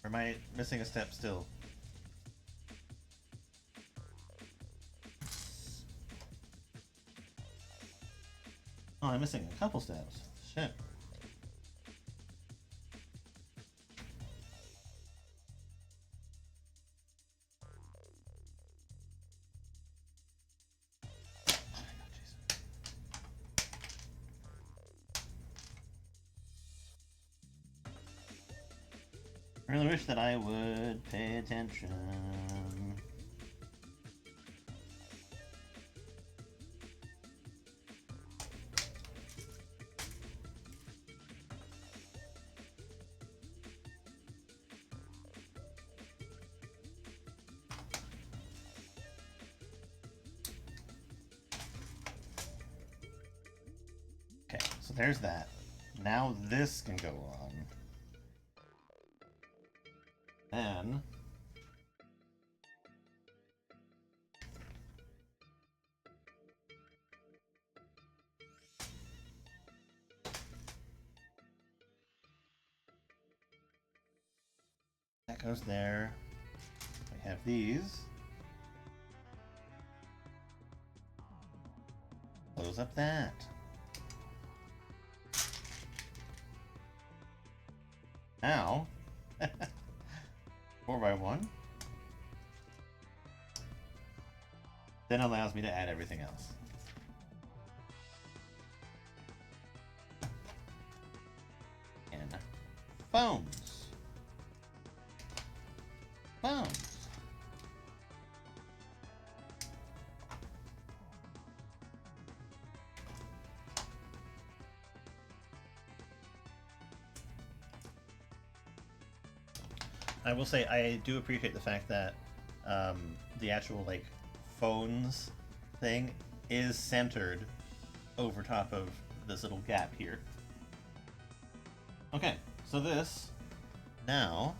Or am I missing a step still? Oh, I'm missing a couple steps. Shit. I really wish that I would pay attention. Okay, so there's that. Now this can go on. Then that goes there. We have these. Close up that. Now, 4x1. Then allows me to add everything else. And phones. Phones. I will say I do appreciate the fact that the actual like phones thing is centered over top of this little gap here. Okay, so this now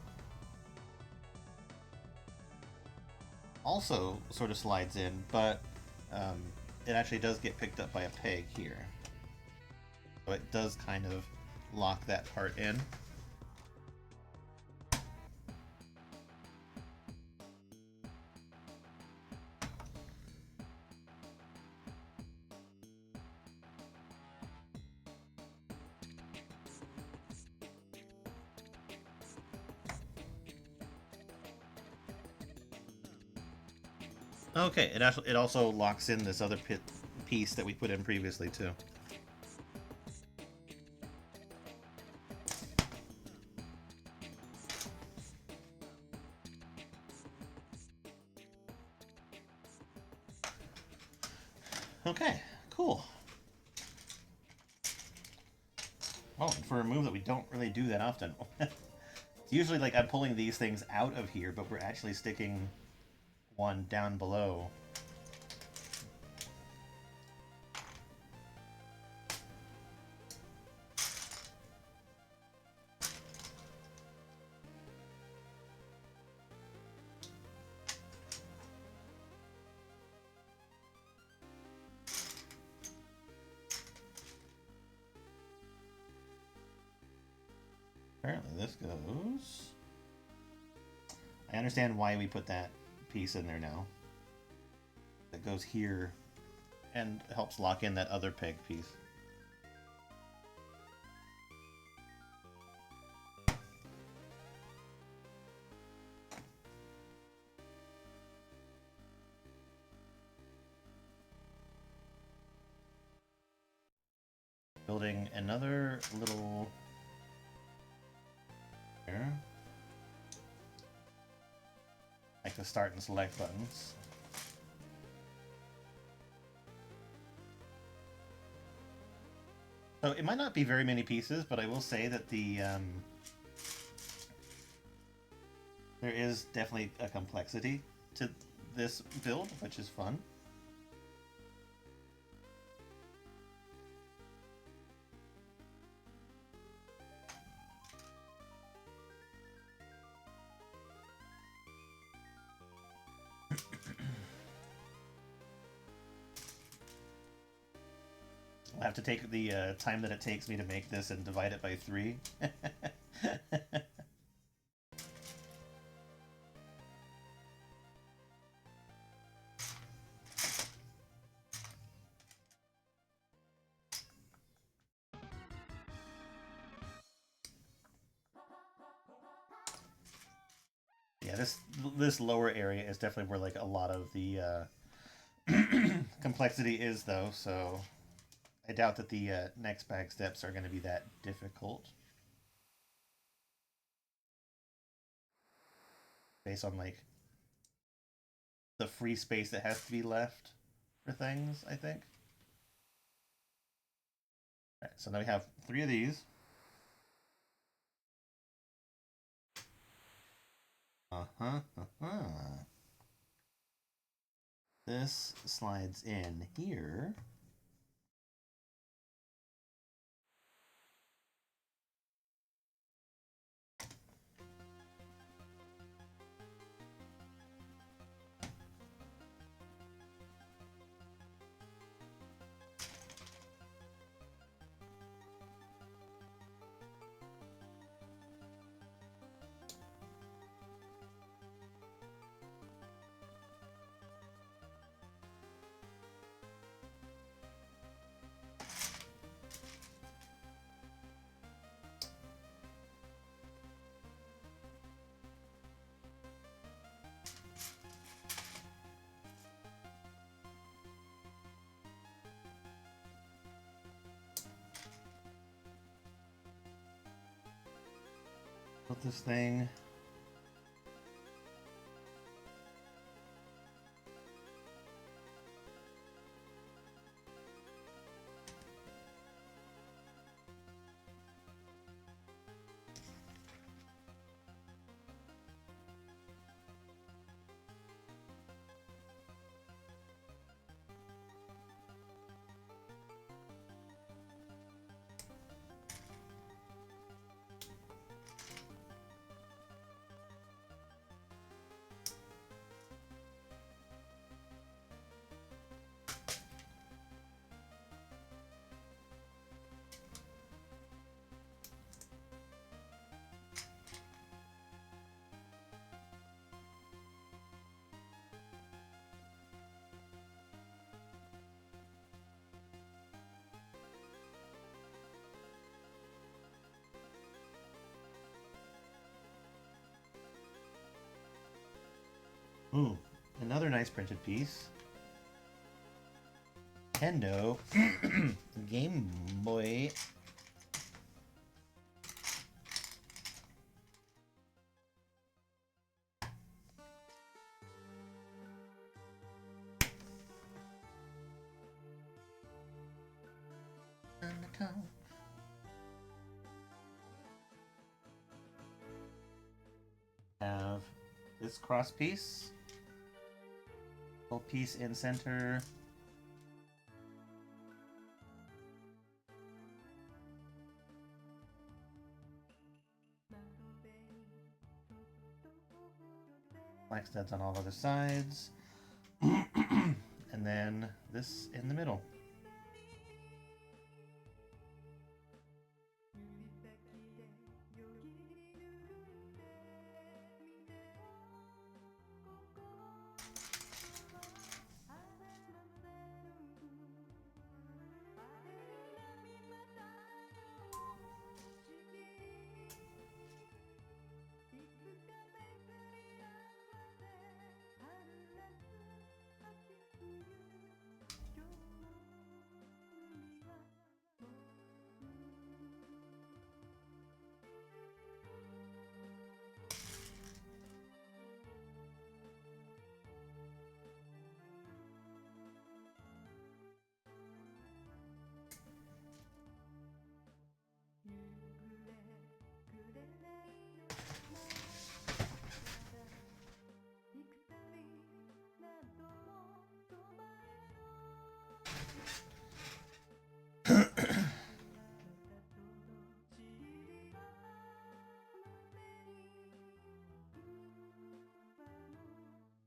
also sort of slides in, but it actually does get picked up by a peg here. So it does kind of lock that part in. Okay, it also locks in this other piece that we put in previously too. Okay, cool. Oh, and for a move that we don't really do that often. It's usually like I'm pulling these things out of here, but we're actually sticking one down below. Apparently this goes... I understand why we put that piece in there now. It goes here and helps lock in that other peg piece. Building another little... There. Like the start and select buttons. So it might not be very many pieces, but I will say that the there is definitely a complexity to this build, which is fun. We'll have to take the time that it takes me to make this and divide it by 3. Yeah, this lower area is definitely where like a lot of the complexity is, though. So I doubt that the next bag steps are going to be that difficult, based on like the free space that has to be left for things, I think. All right, so now we have 3 of these. This slides in here. Put this thing. Ooh, another nice printed piece. Nintendo Game Boy. Have this cross piece. Full piece in center. Black studs on all other sides. And then this in the middle.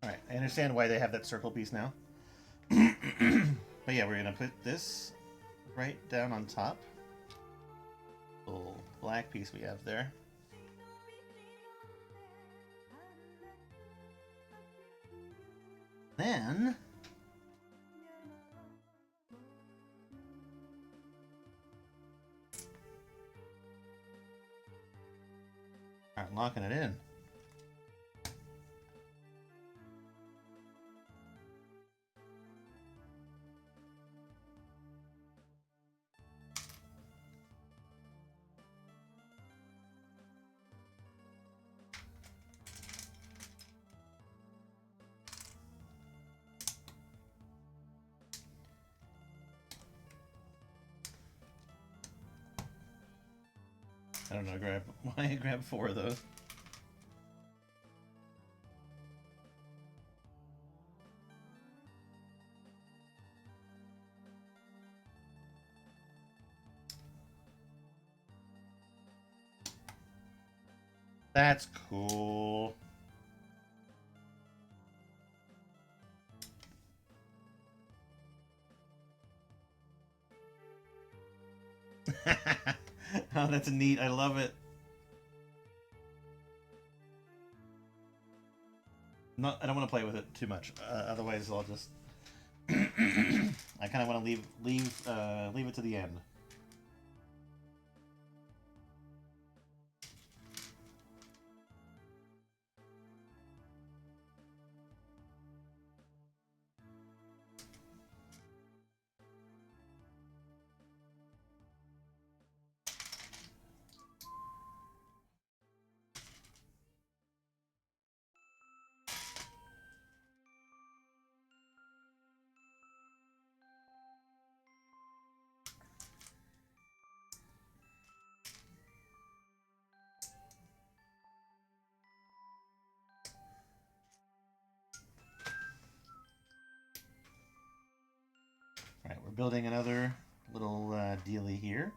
Alright, I understand why they have that circle piece now. But yeah, we're going to put this right down on top. Little black piece we have there. Then start locking it in. I don't know why I grabbed 4 of those. That's cool. Oh, that's neat. I love it. I don't want to play with it too much. Otherwise, I'll just. I kind of want to leave it to the end. All right, we're building another little dealie here.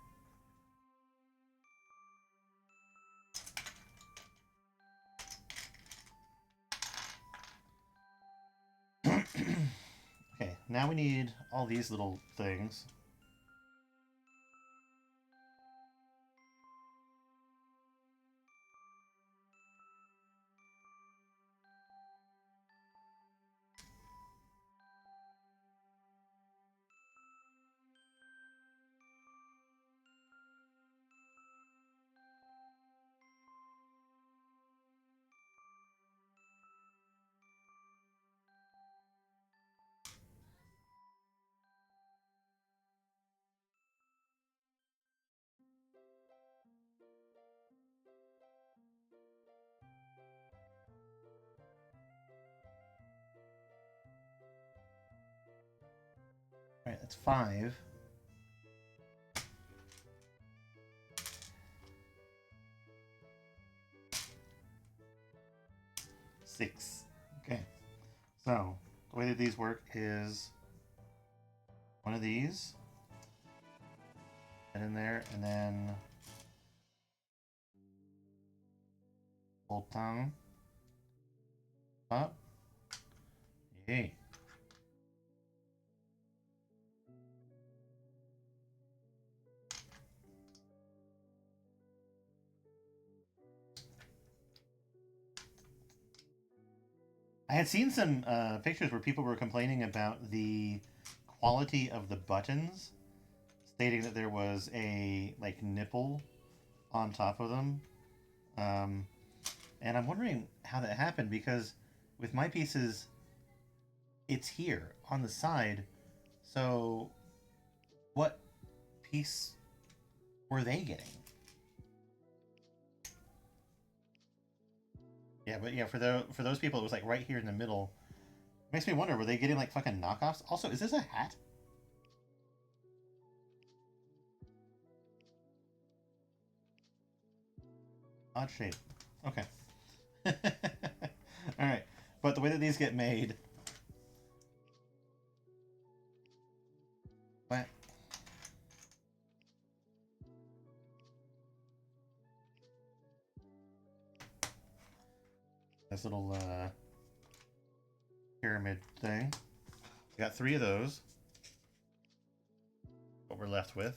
Okay, now we need all these little things. All right, that's 5. Six. Okay. So the way that these work is one of these, and in there, and then bolt tongue up. Yay. I had seen some pictures where people were complaining about the quality of the buttons, stating that there was a like nipple on top of them. And I'm wondering how that happened because with my pieces, it's here on the side. So, what piece were they getting? Yeah, but yeah, for those people, it was like right here in the middle. Makes me wonder, were they getting like fucking knockoffs? Also, is this a hat? Odd shape. Okay. All right, but the way that these get made. What? This little pyramid thing. We got 3 of those. But we're left with.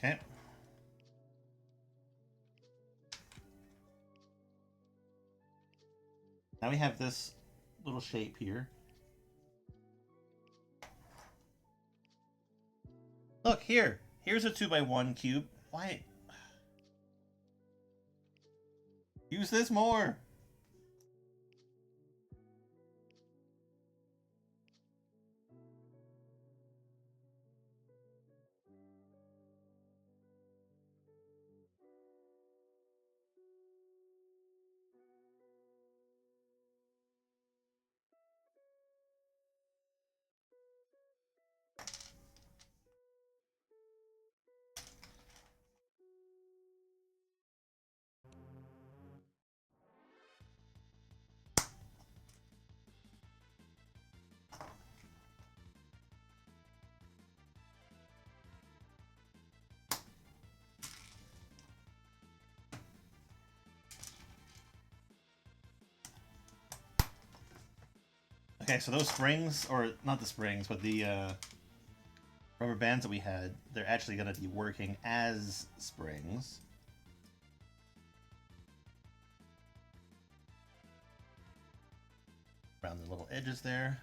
Okay. Now we have this little shape here. Look, here. Here's a 2x1 cube. Why? Use this more. Okay, so those springs, or not the springs, but the rubber bands that we had, they're actually going to be working as springs. Around the little edges there.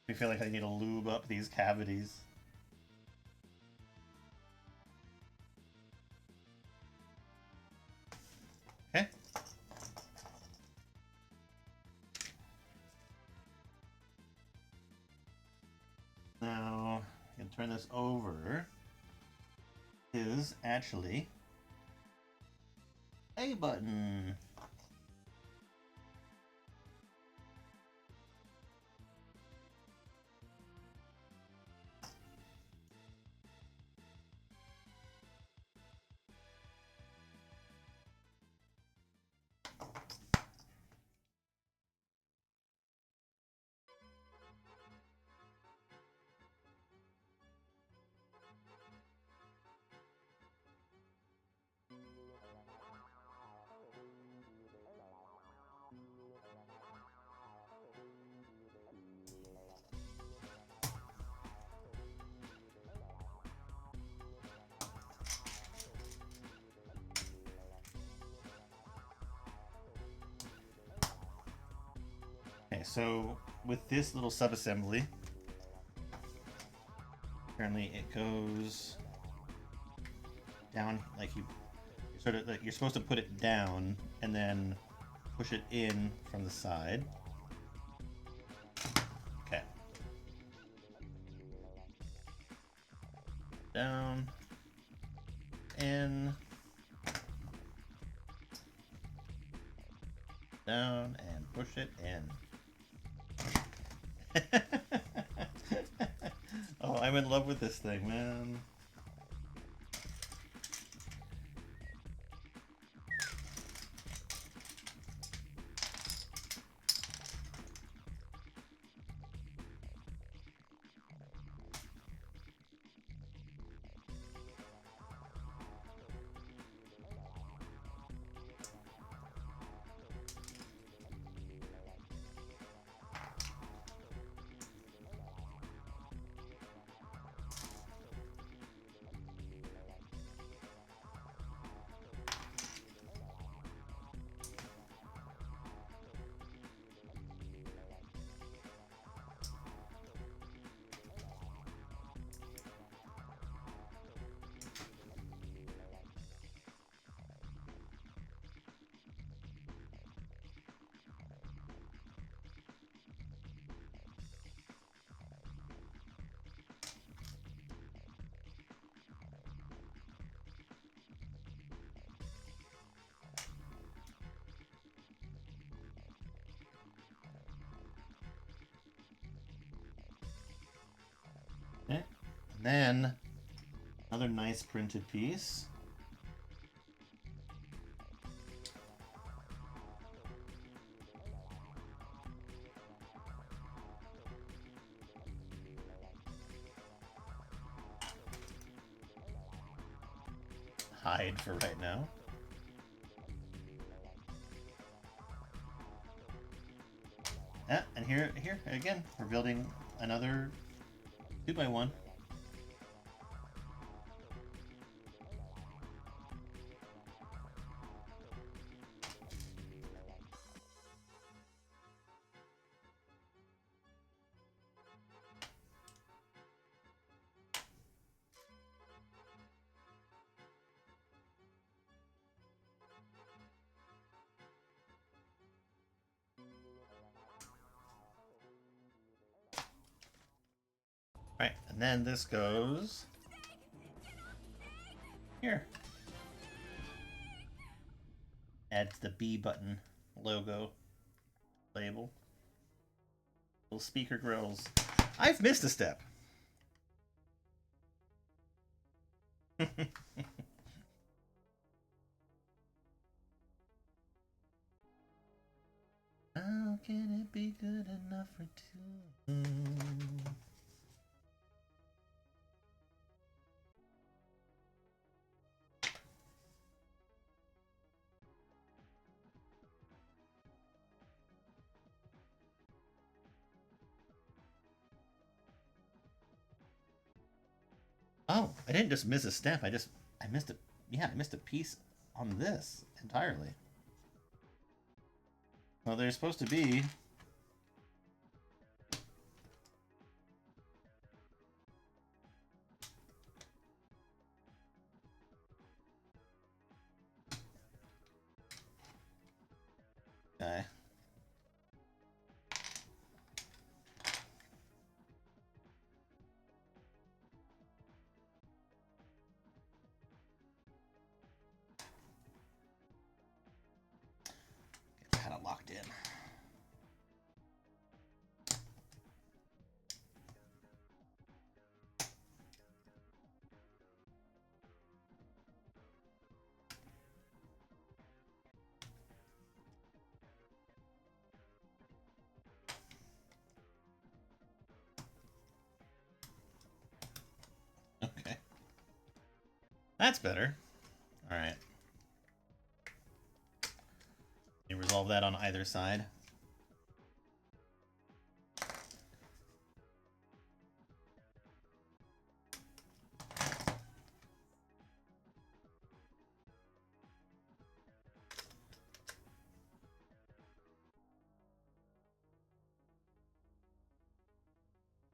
I feel like I need to lube up these cavities. Okay. Now, I can turn this over. Is actually a button. Okay, so with this little subassembly, we're Apparently it goes down, like you sort of, like you're supposed to put it down and then push it in from the side. Okay. Down, in, down, and push it in. Oh, I'm in love with this thing, man. Okay. And then another nice printed piece. Hide for right now. Yeah, and here again, we're building another 2x1. Right, and then this goes here. Adds the B button logo label. Little speaker grills. I've missed a step. How can it be good enough for two? Oh, I didn't just miss a step. I missed a, yeah, I missed a piece on this entirely. Well, there's supposed to be. Okay. Get kind of locked in. Okay. That's better. All right. You resolve that on either side.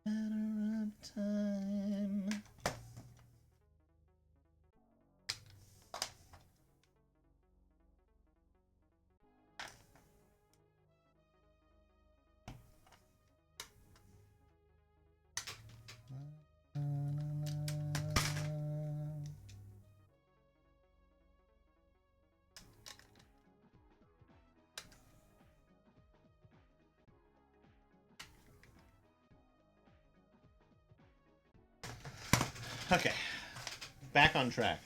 Matter of time. Okay, back on track.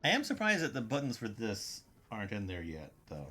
I am surprised that the buttons for this aren't in there yet, though.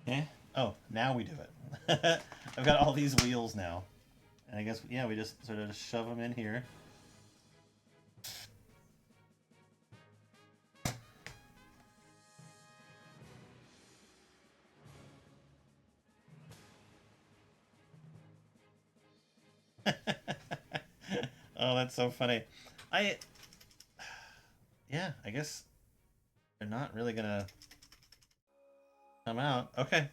Eh? Oh, now we do it. I've got all these wheels now. And I guess, yeah, we just sort of shove them in here. Oh, that's so funny. I, yeah, I guess they're not really gonna come out. Okay.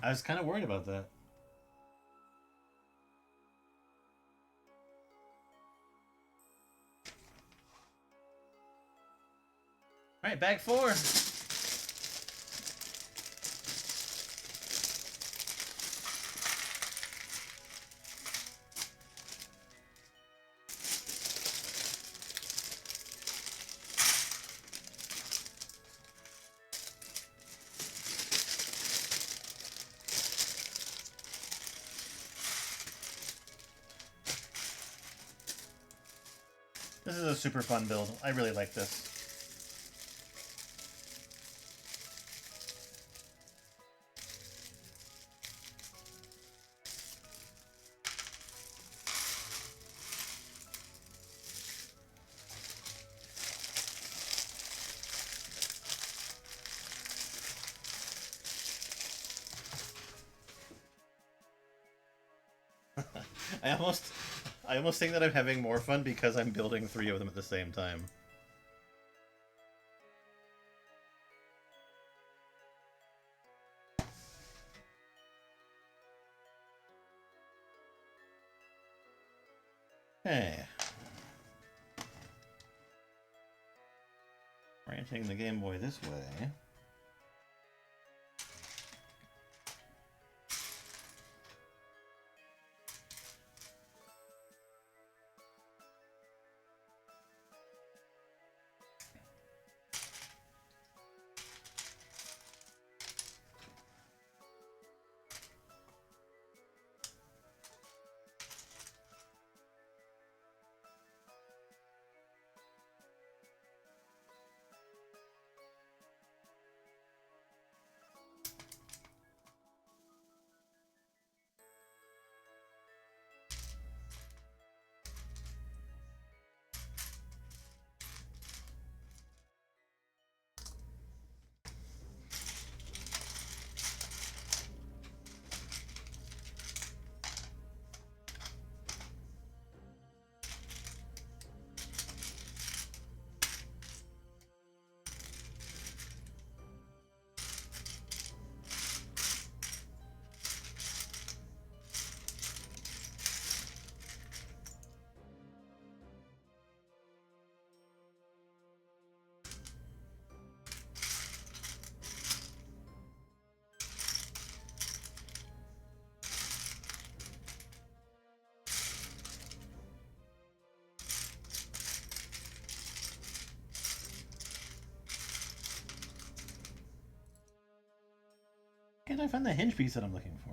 I was kind of worried about that. All right, bag 4. This is a super fun build. I really like this. I almost I almost think that I'm having more fun because I'm building 3 of them at the same time. Hey. Orienting the Game Boy this way. can't I find the hinge piece that I'm looking for?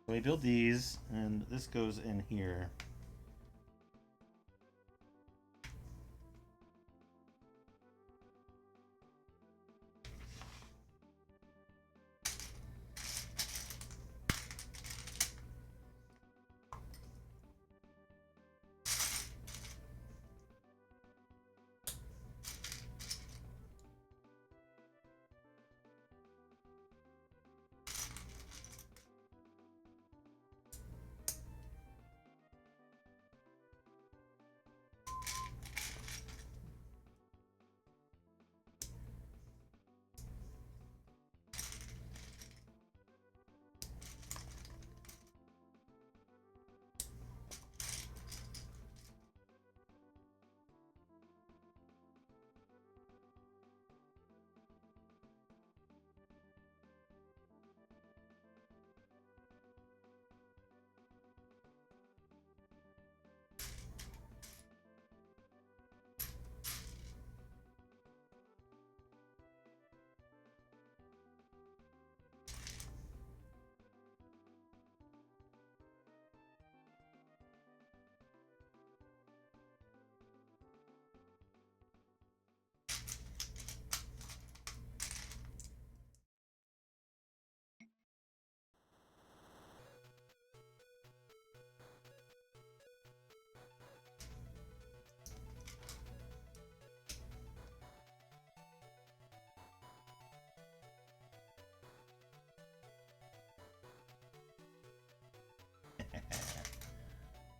So we build these, and this goes in here.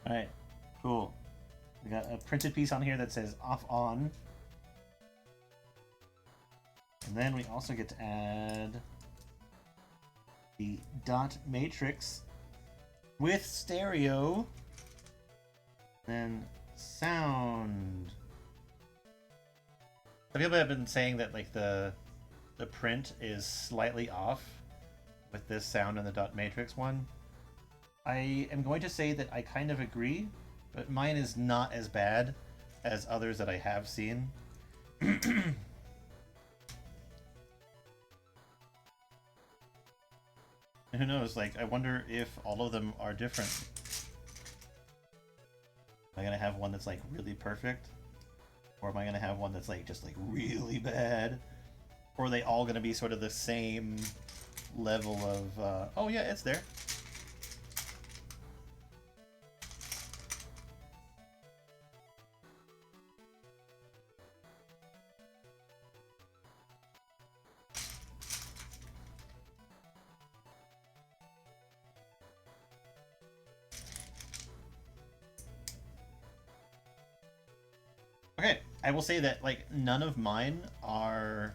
Alright, cool. We got a printed piece on here that says off on. And then we also get to add the dot matrix with stereo. Then sound. Some people have been saying that like the print is slightly off with this sound and the dot matrix one. I am going to say that I kind of agree, but mine is not as bad as others that I have seen. And who knows, like, I wonder if all of them are different. Am I gonna have one that's like really perfect? Or am I gonna have one that's like just like really bad? Or are they all gonna be sort of the same level of, oh yeah, it's there. Okay, I will say that like none of mine are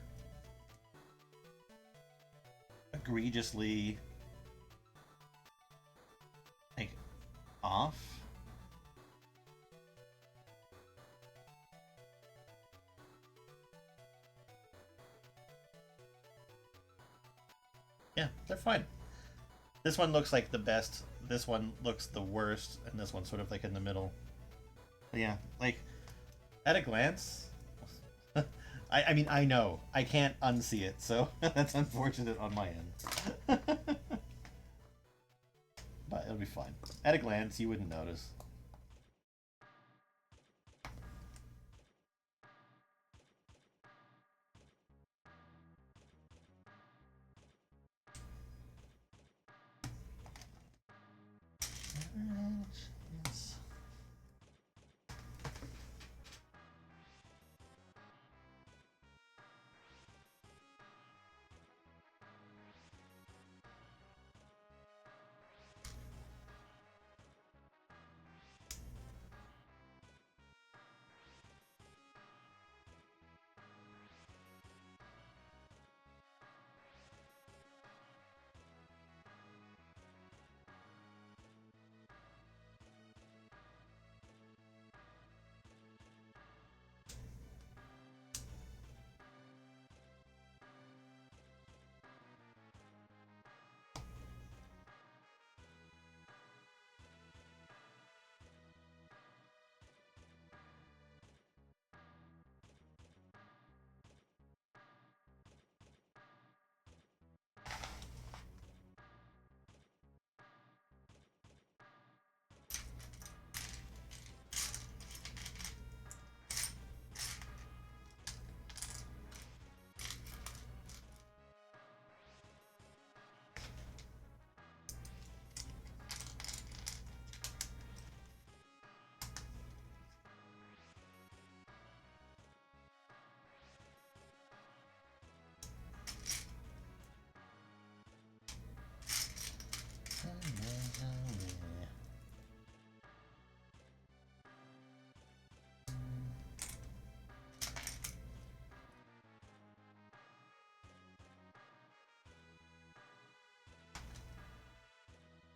egregiously like off. Yeah, they're fine. This one looks like the best, this one looks the worst, and this one's sort of like in the middle. But yeah, like at a glance, I mean, I know. I can't unsee it, so that's unfortunate on my end. But it'll be fine. At a glance, you wouldn't notice. Yes.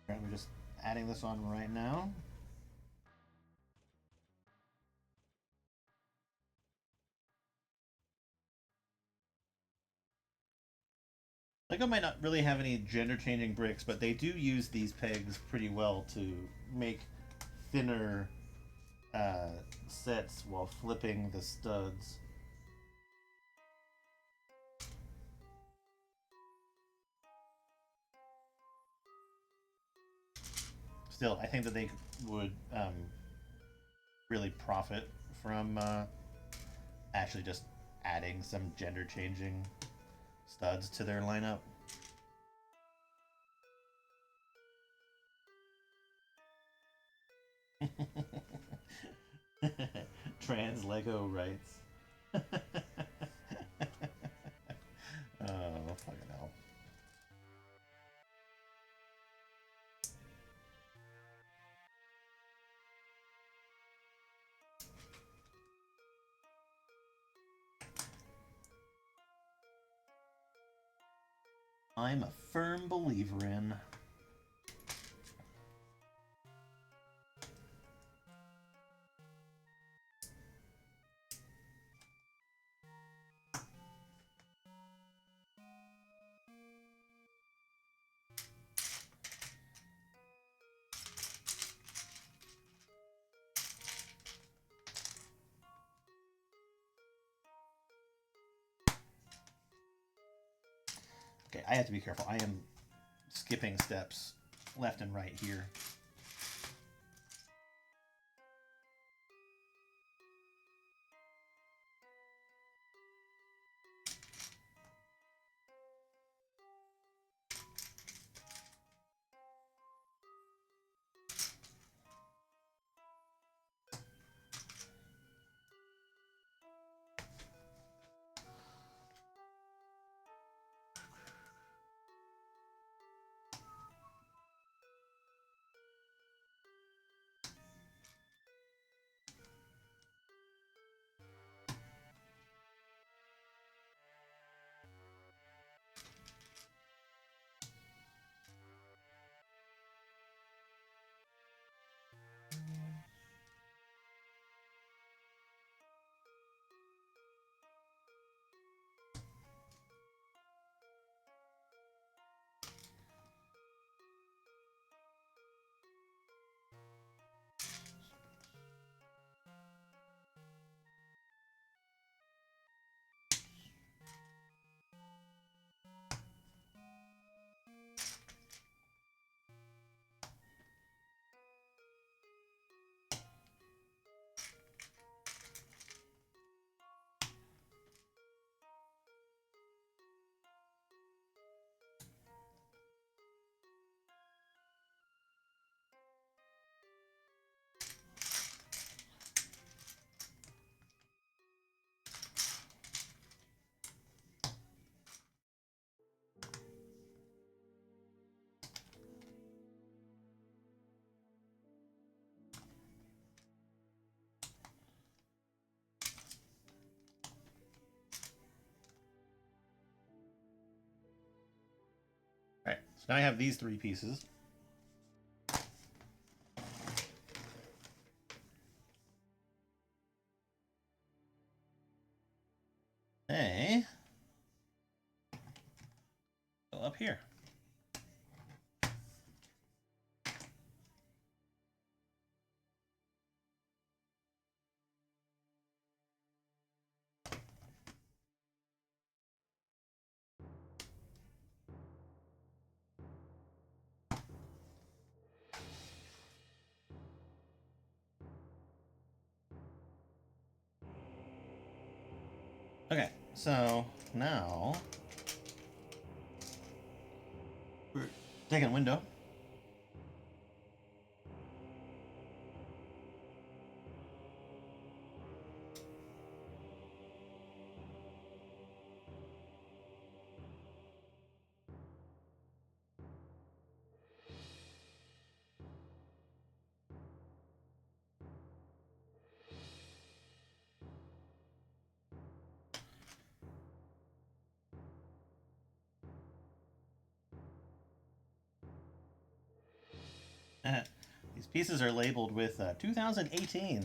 Alright, we're just adding this on right now. Lego might not really have any gender changing bricks, but they do use these pegs pretty well to make thinner sets while flipping the studs. Still, I think that they would really profit from actually just adding some gender changing studs to their lineup. Trans Lego rights. Oh, fucking hell. I'm a firm believer in. Okay, I have to be careful. I am skipping steps left and right here. So now I have these three pieces. Hey, go up here. Okay, so now we're taking a window. These pieces are labeled with 2018.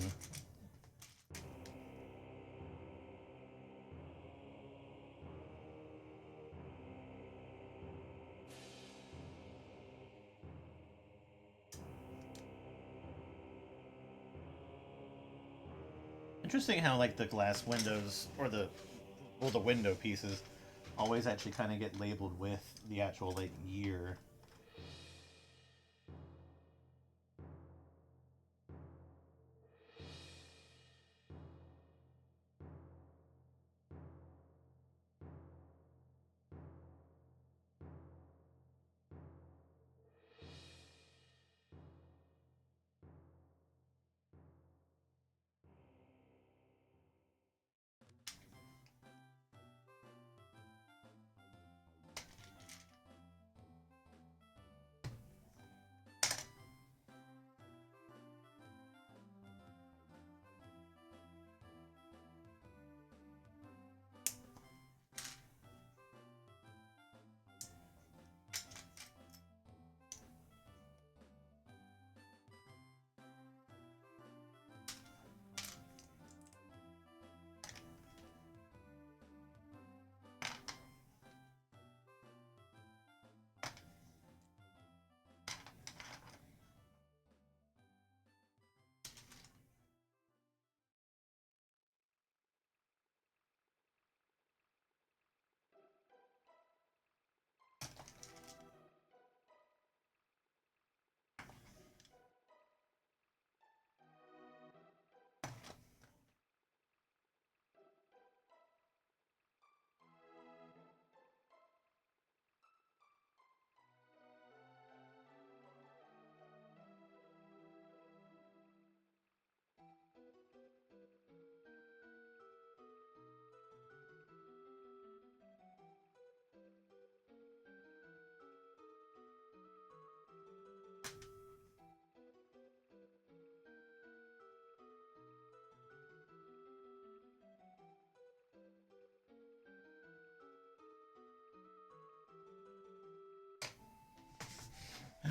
Interesting how like the glass windows or the window pieces always actually kind of get labeled with the actual like year.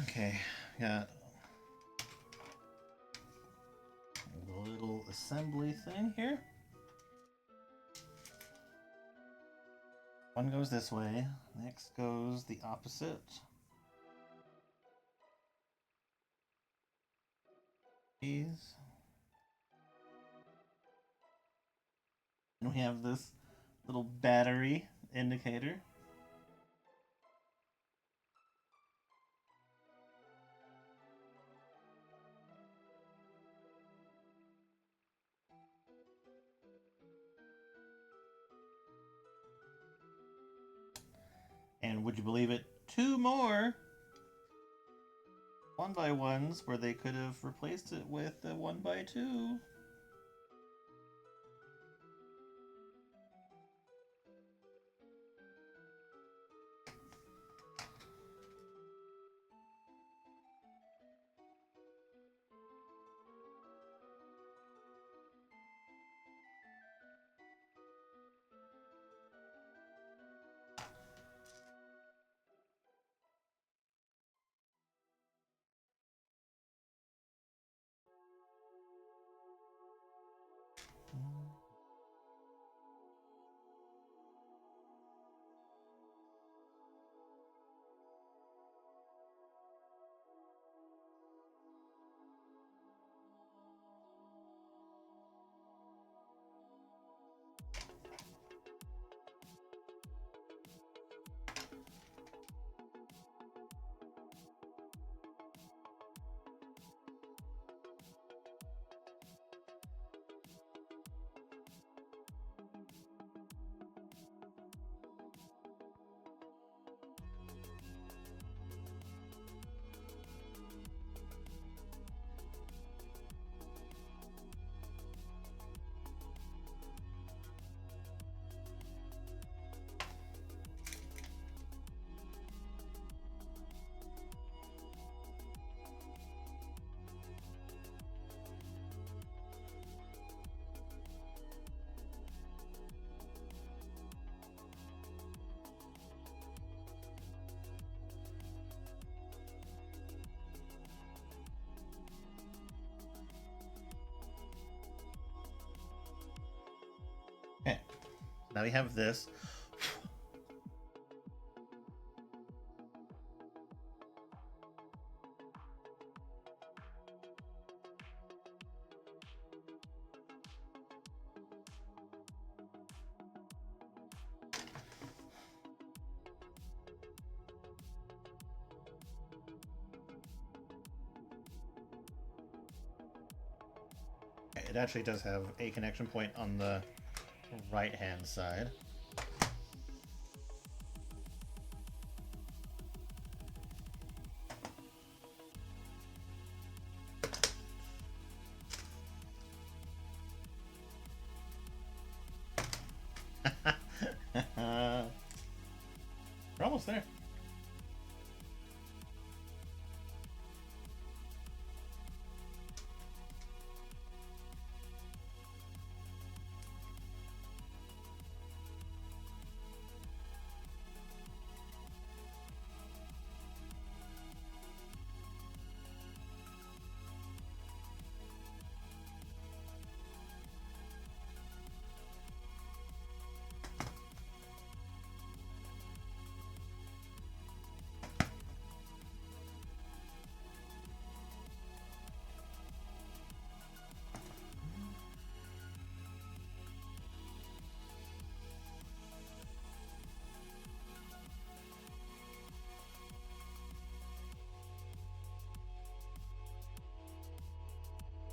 Okay, got a little assembly thing here. One goes this way, next goes the opposite. These. And we have this little battery indicator. And would you believe it? Two more 1x1s where they could have replaced it with a 1x2. Now we have this. It actually does have a connection point on the right hand side. We're almost there.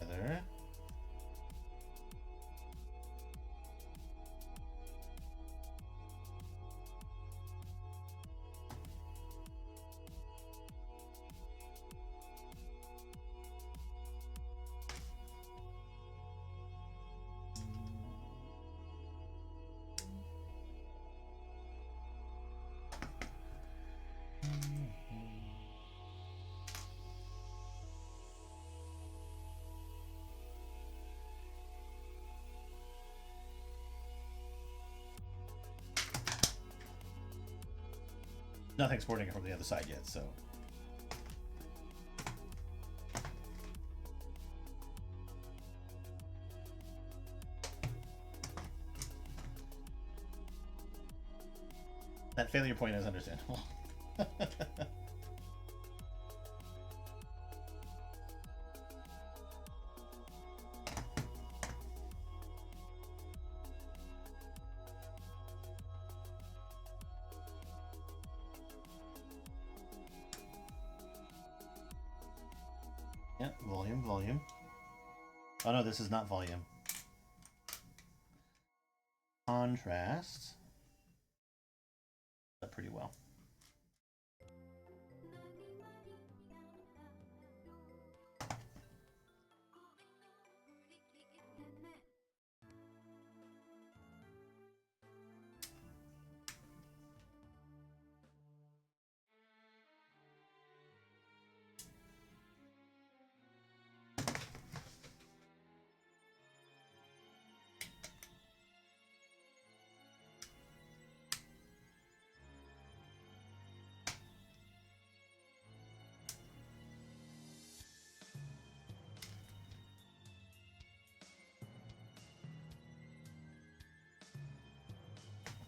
There. Nothing's supporting it from the other side yet, so. That failure point is understandable. Yeah, volume, volume. Oh no, this is not volume. Contrast. That pretty well.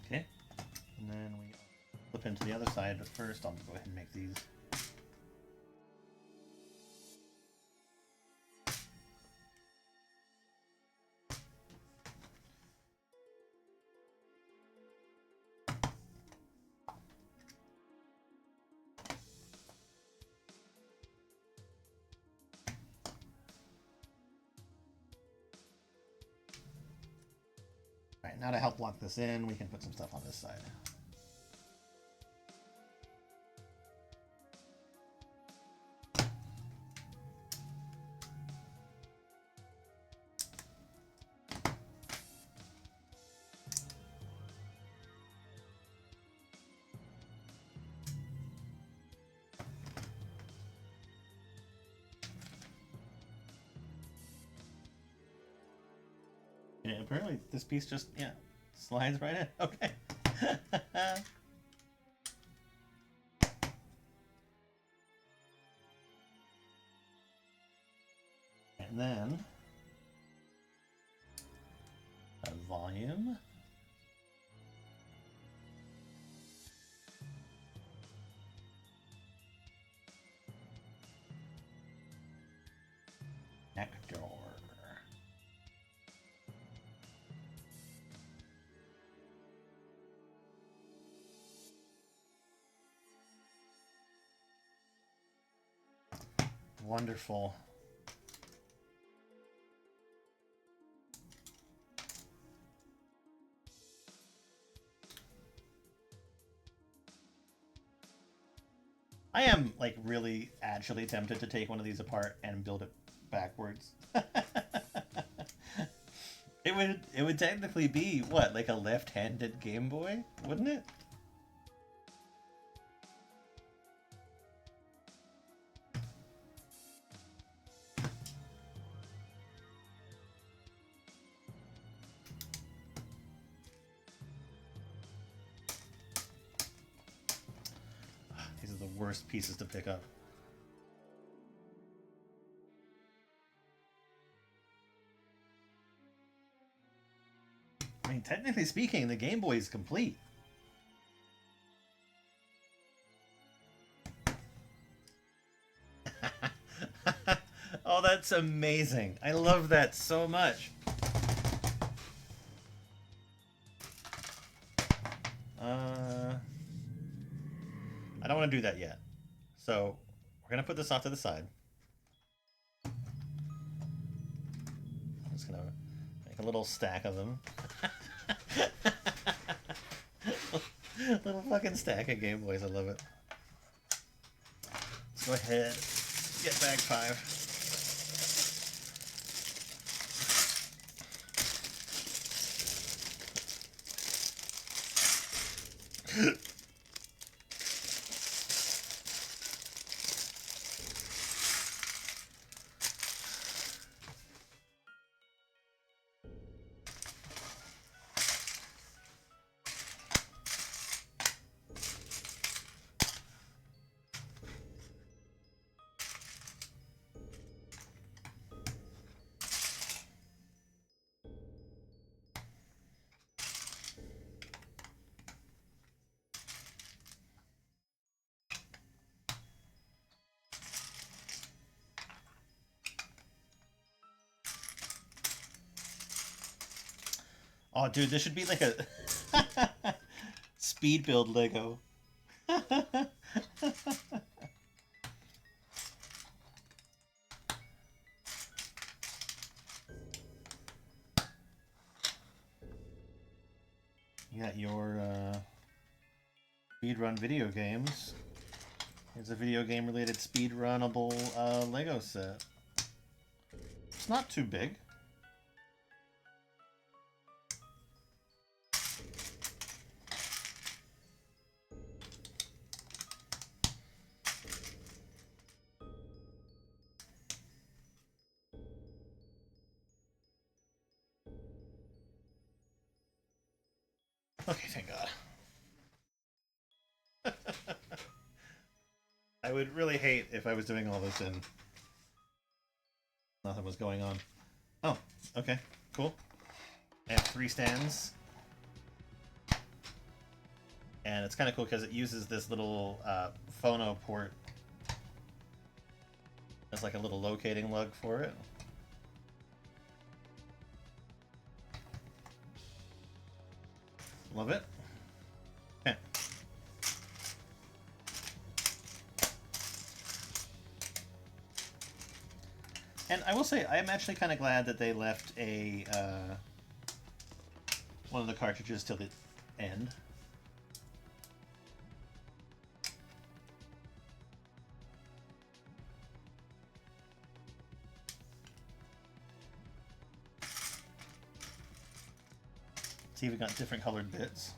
Okay, and then we flip into the other side, but first I'll go ahead and make these. Alright, now to help lock this in, we can put some stuff on this side. Yeah, apparently this piece just, yeah, slides right in. Okay. And then a volume. Nectar. Wonderful. I am like really actually tempted to take one of these apart and build it backwards. It would technically be what, like a left-handed Game Boy, wouldn't it? These are the worst pieces to pick up. I mean, technically speaking, the Game Boy is complete. Oh, that's amazing. I love that so much. I don't want to do that yet. So, we're going to put this off to the side. I'm just going to make a little stack of them. Little fucking stack of Game Boys. I love it. Let's go ahead. Get bag 5. Oh, dude, this should be like a speed build Lego. You got your speedrun video games. Here's a video game related speedrunnable Lego set. It's not too big. Okay, thank God. I would really hate if I was doing all this and nothing was going on. Oh, okay, cool. I have 3 stands. And it's kind of cool because it uses this little phono port. There's like a little locating lug for it. Love it. Okay. And I will say, I am actually kind of glad that they left a one of the cartridges till the end. See, we got different colored bits.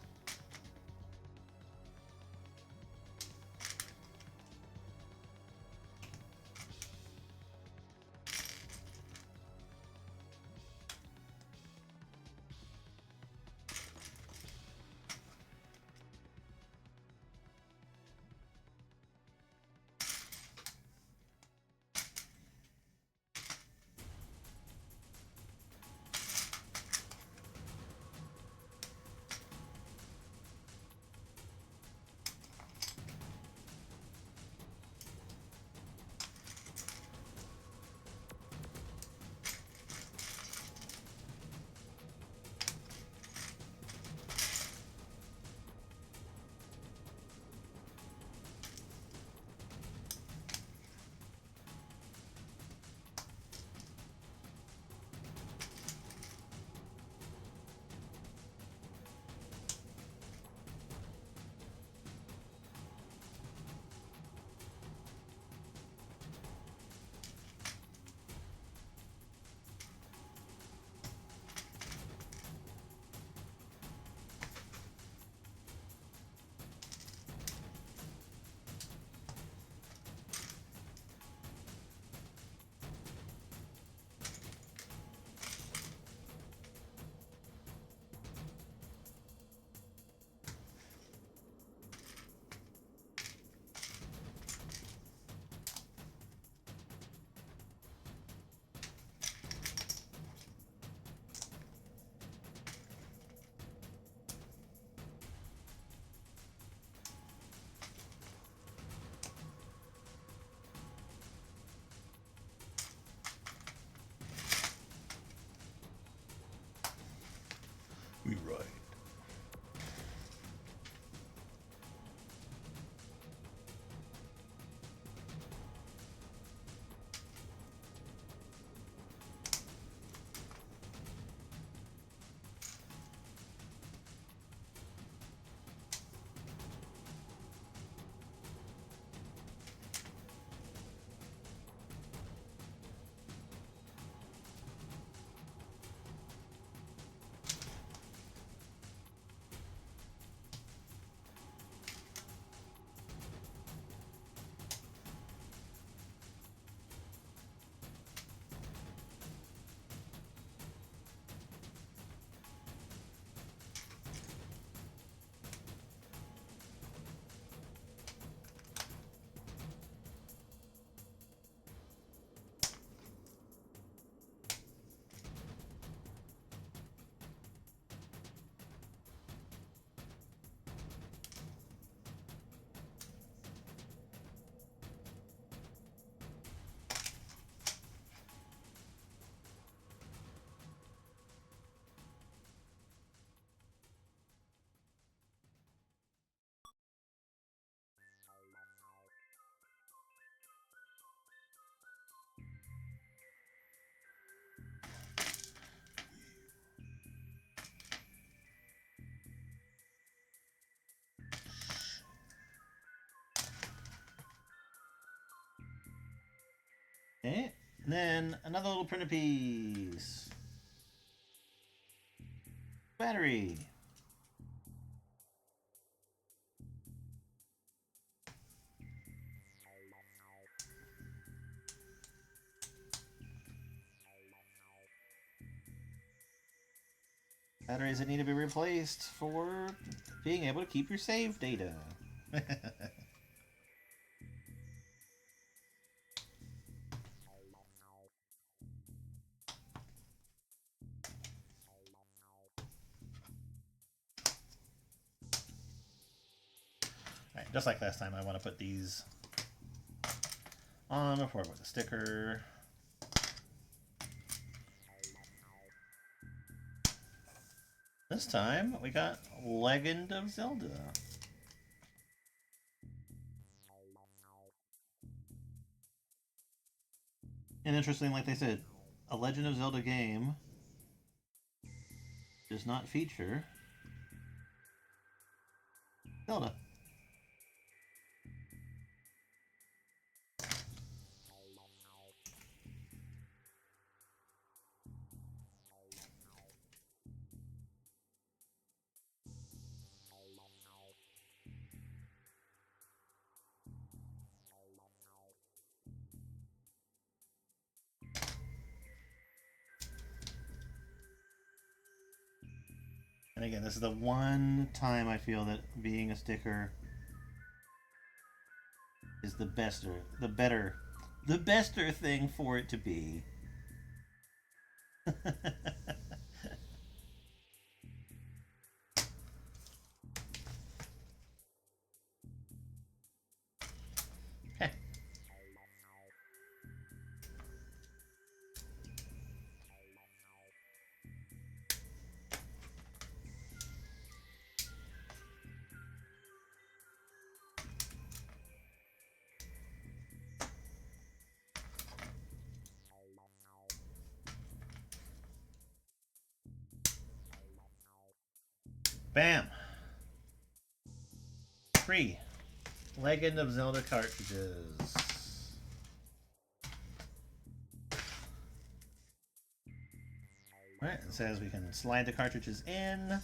Okay, and then another little printed piece. Battery. Batteries that need to be replaced for being able to keep your save data. Alright, just like last time, I want to put these on before I put the sticker. This time, we got Legend of Zelda. And interesting, like they said, a Legend of Zelda game does not feature Zelda. And again, this is the one time I feel that being a sticker is the bester thing for it to be. Okay. Bam! 3 Legend of Zelda cartridges. Alright, it says we can slide the cartridges in.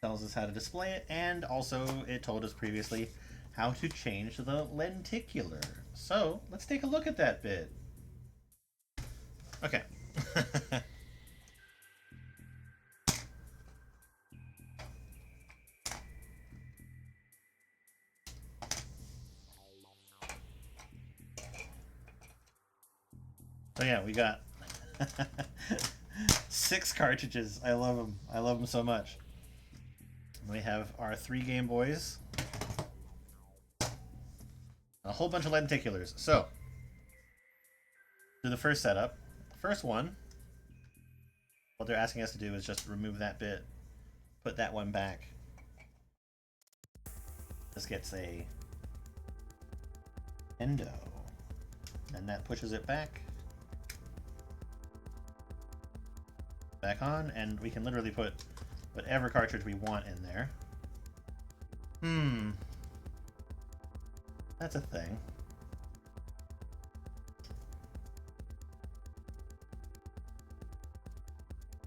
Tells us how to display it, and also it told us previously how to change the lenticular. So let's take a look at that bit. Okay. So yeah, we got 6 cartridges. I love them. I love them so much. We have our 3 Game Boys. A whole bunch of lenticulars. So, do the first setup. The first one, what they're asking us to do is just remove that bit, put that one back. This gets a endo. And that pushes it back on, and we can literally put whatever cartridge we want in there. That's a thing.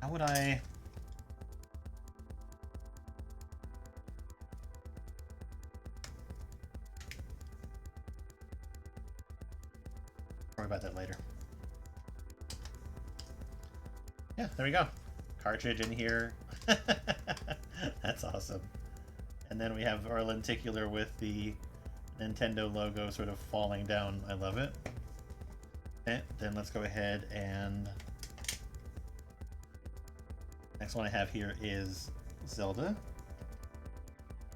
How would I... Worry about that later. Yeah, there we go. Cartridge in here. That's awesome. And then we have our lenticular with the Nintendo logo sort of falling down. I love it. Okay, then let's go ahead and... Next one I have here is Zelda.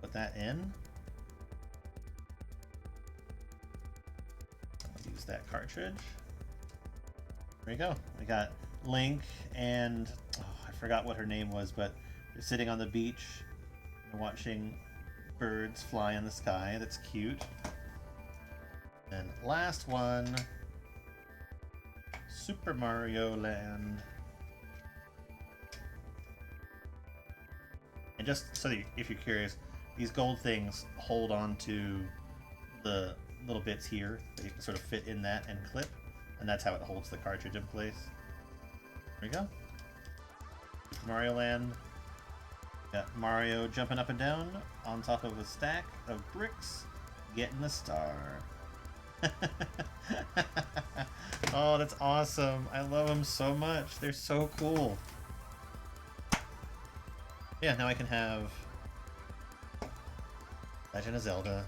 Put that in. I'll use that cartridge. There we go. We got Link and... Oh, I forgot what her name was, but they're sitting on the beach and watching birds fly in the sky. That's cute. And last one, Super Mario Land. And just so that if you're curious, these gold things hold on to the little bits here that you can sort of fit in that and clip, and that's how it holds the cartridge in place. There we go. Super Mario Land. Got Mario jumping up and down on top of a stack of bricks, getting the star. Oh, that's awesome. I love them so much. They're so cool. Yeah, now I can have Legend of Zelda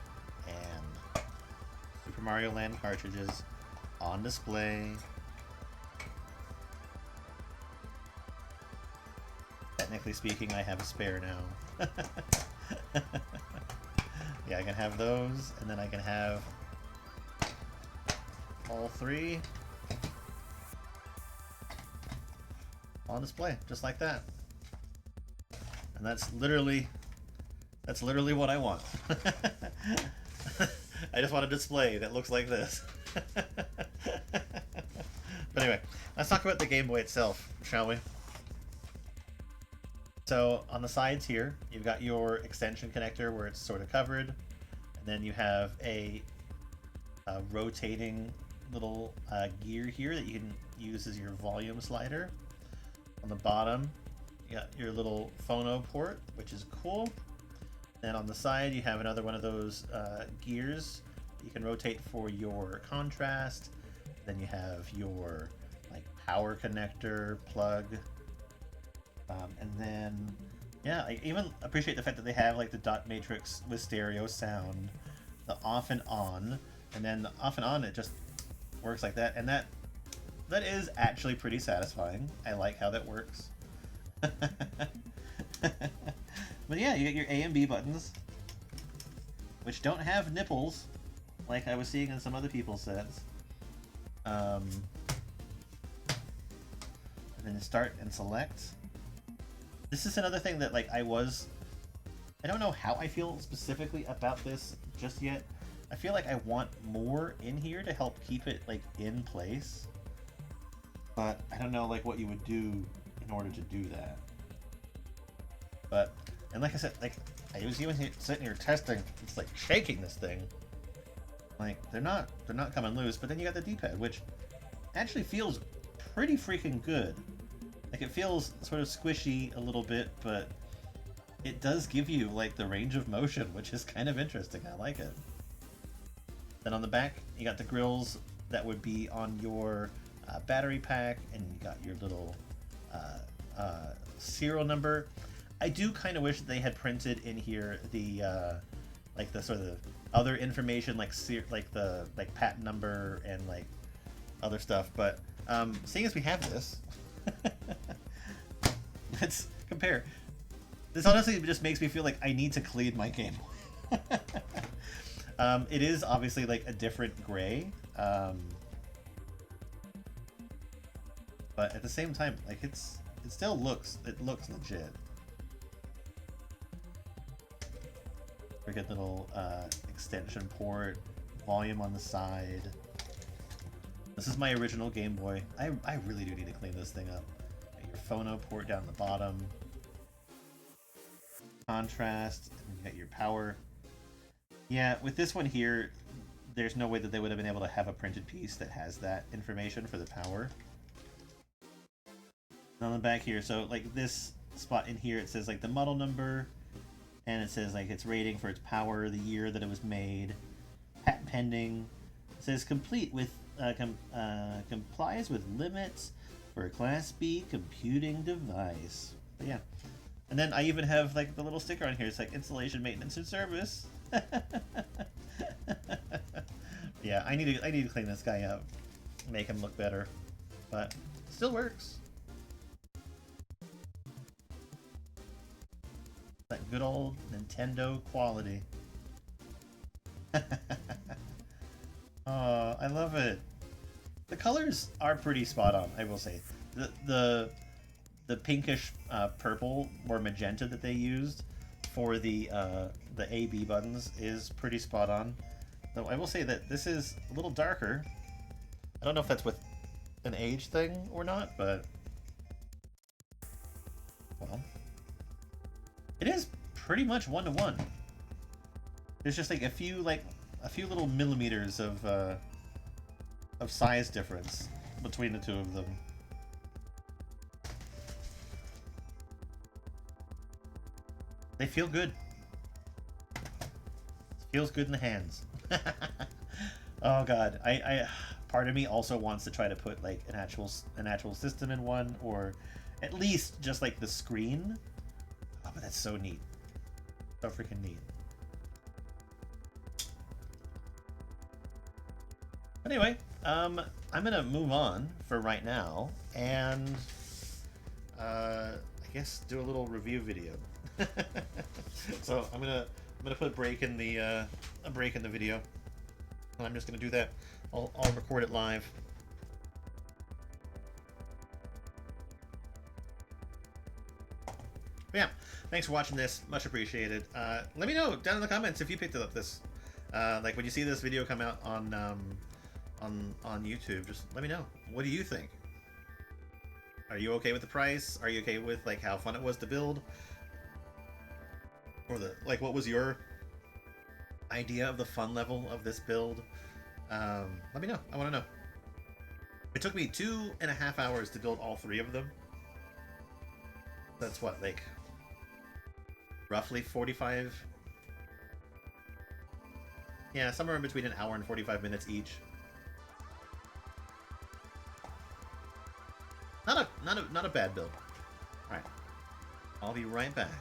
and Super Mario Land cartridges on display. Technically speaking, I have a spare now. Yeah, I can have those, and then I can have all three on display, just like that. And that's literally what I want. I just want a display that looks like this. But anyway, let's talk about the Game Boy itself, shall we? So on the sides here, you've got your extension connector where it's sort of covered, and then you have a rotating little gear here that you can use as your volume slider. On the bottom, you got your little phono port, which is cool. Then on the side, you have another one of those gears that you can rotate for your contrast. Then you have your like power connector plug. And then, yeah, I even appreciate the fact that they have like the dot matrix with stereo sound, the off and on, and then the off and on, it just works like that, and that is actually pretty satisfying. I like how that works. But yeah, you get your A and B buttons, which don't have nipples, like I was seeing in some other people's sets. And then start and select. This is another thing that, like, I don't know how I feel specifically about this just yet. I feel like I want more in here to help keep it, like, in place. But I don't know, like, what you would do in order to do that. But, and like I said, like, I was even sitting here testing, it's like shaking this thing. Like, they're not coming loose, but then you got the D-pad, which actually feels pretty freaking good. Like, it feels sort of squishy a little bit, but it does give you, like, the range of motion, which is kind of interesting. I like it. Then on the back, you got the grills that would be on your battery pack, and you got your little serial number. I do kind of wish that they had printed in here the, like, the sort of other information, like the patent number and, like, other stuff, but seeing as we have this, let's compare. This honestly just makes me feel like I need to clean my Game Boy. It is obviously like a different gray, but at the same time, like it looks legit. We get little extension port, volume on the side. This is my original Game Boy. I really do need to clean this thing up. Got your phono port down the bottom. Contrast, and you got your power. Yeah, with this one here, there's no way that they would have been able to have a printed piece that has that information for the power. And on the back here, so like this spot in here, it says like the model number, and it says like its rating for its power, the year that it was made, patent pending. It says complete with complies with limits for a Class B computing device. But yeah, and then I even have like the little sticker on here. It's like installation, maintenance, and service. Yeah, I need to clean this guy up, make him look better, but it still works. That good old Nintendo quality. Oh, I love it. The colors are pretty spot on, I will say. The pinkish purple or magenta that they used for the A/B buttons is pretty spot on. Though I will say that this is a little darker. I don't know if that's with an age thing or not, but well, it is pretty much 1-to-1. There's just like a few like a few little millimeters of size difference between the two of them. They feel good. Feels good in the hands. Oh god, I part of me also wants to try to put like an actual system in one, or at least just like the screen. Oh, but that's so neat. So freaking neat. Anyway, I'm gonna move on for right now, and I guess do a little review video. So I'm gonna put a break in the video, and I'm just gonna do that. I'll record it live. But yeah, thanks for watching this. Much appreciated. Let me know down in the comments if you picked up this. Like when you see this video come out on YouTube, just let me know. What do you think? Are you okay with the price? Are you okay with like how fun it was to build? Or what was your idea of the fun level of this build? Let me know. I want to know. It took me 2.5 hours to build all 3 of them. That's what, like, roughly 45? Yeah, somewhere in between an hour and 45 minutes each. Not a bad build. All right, I'll be right back.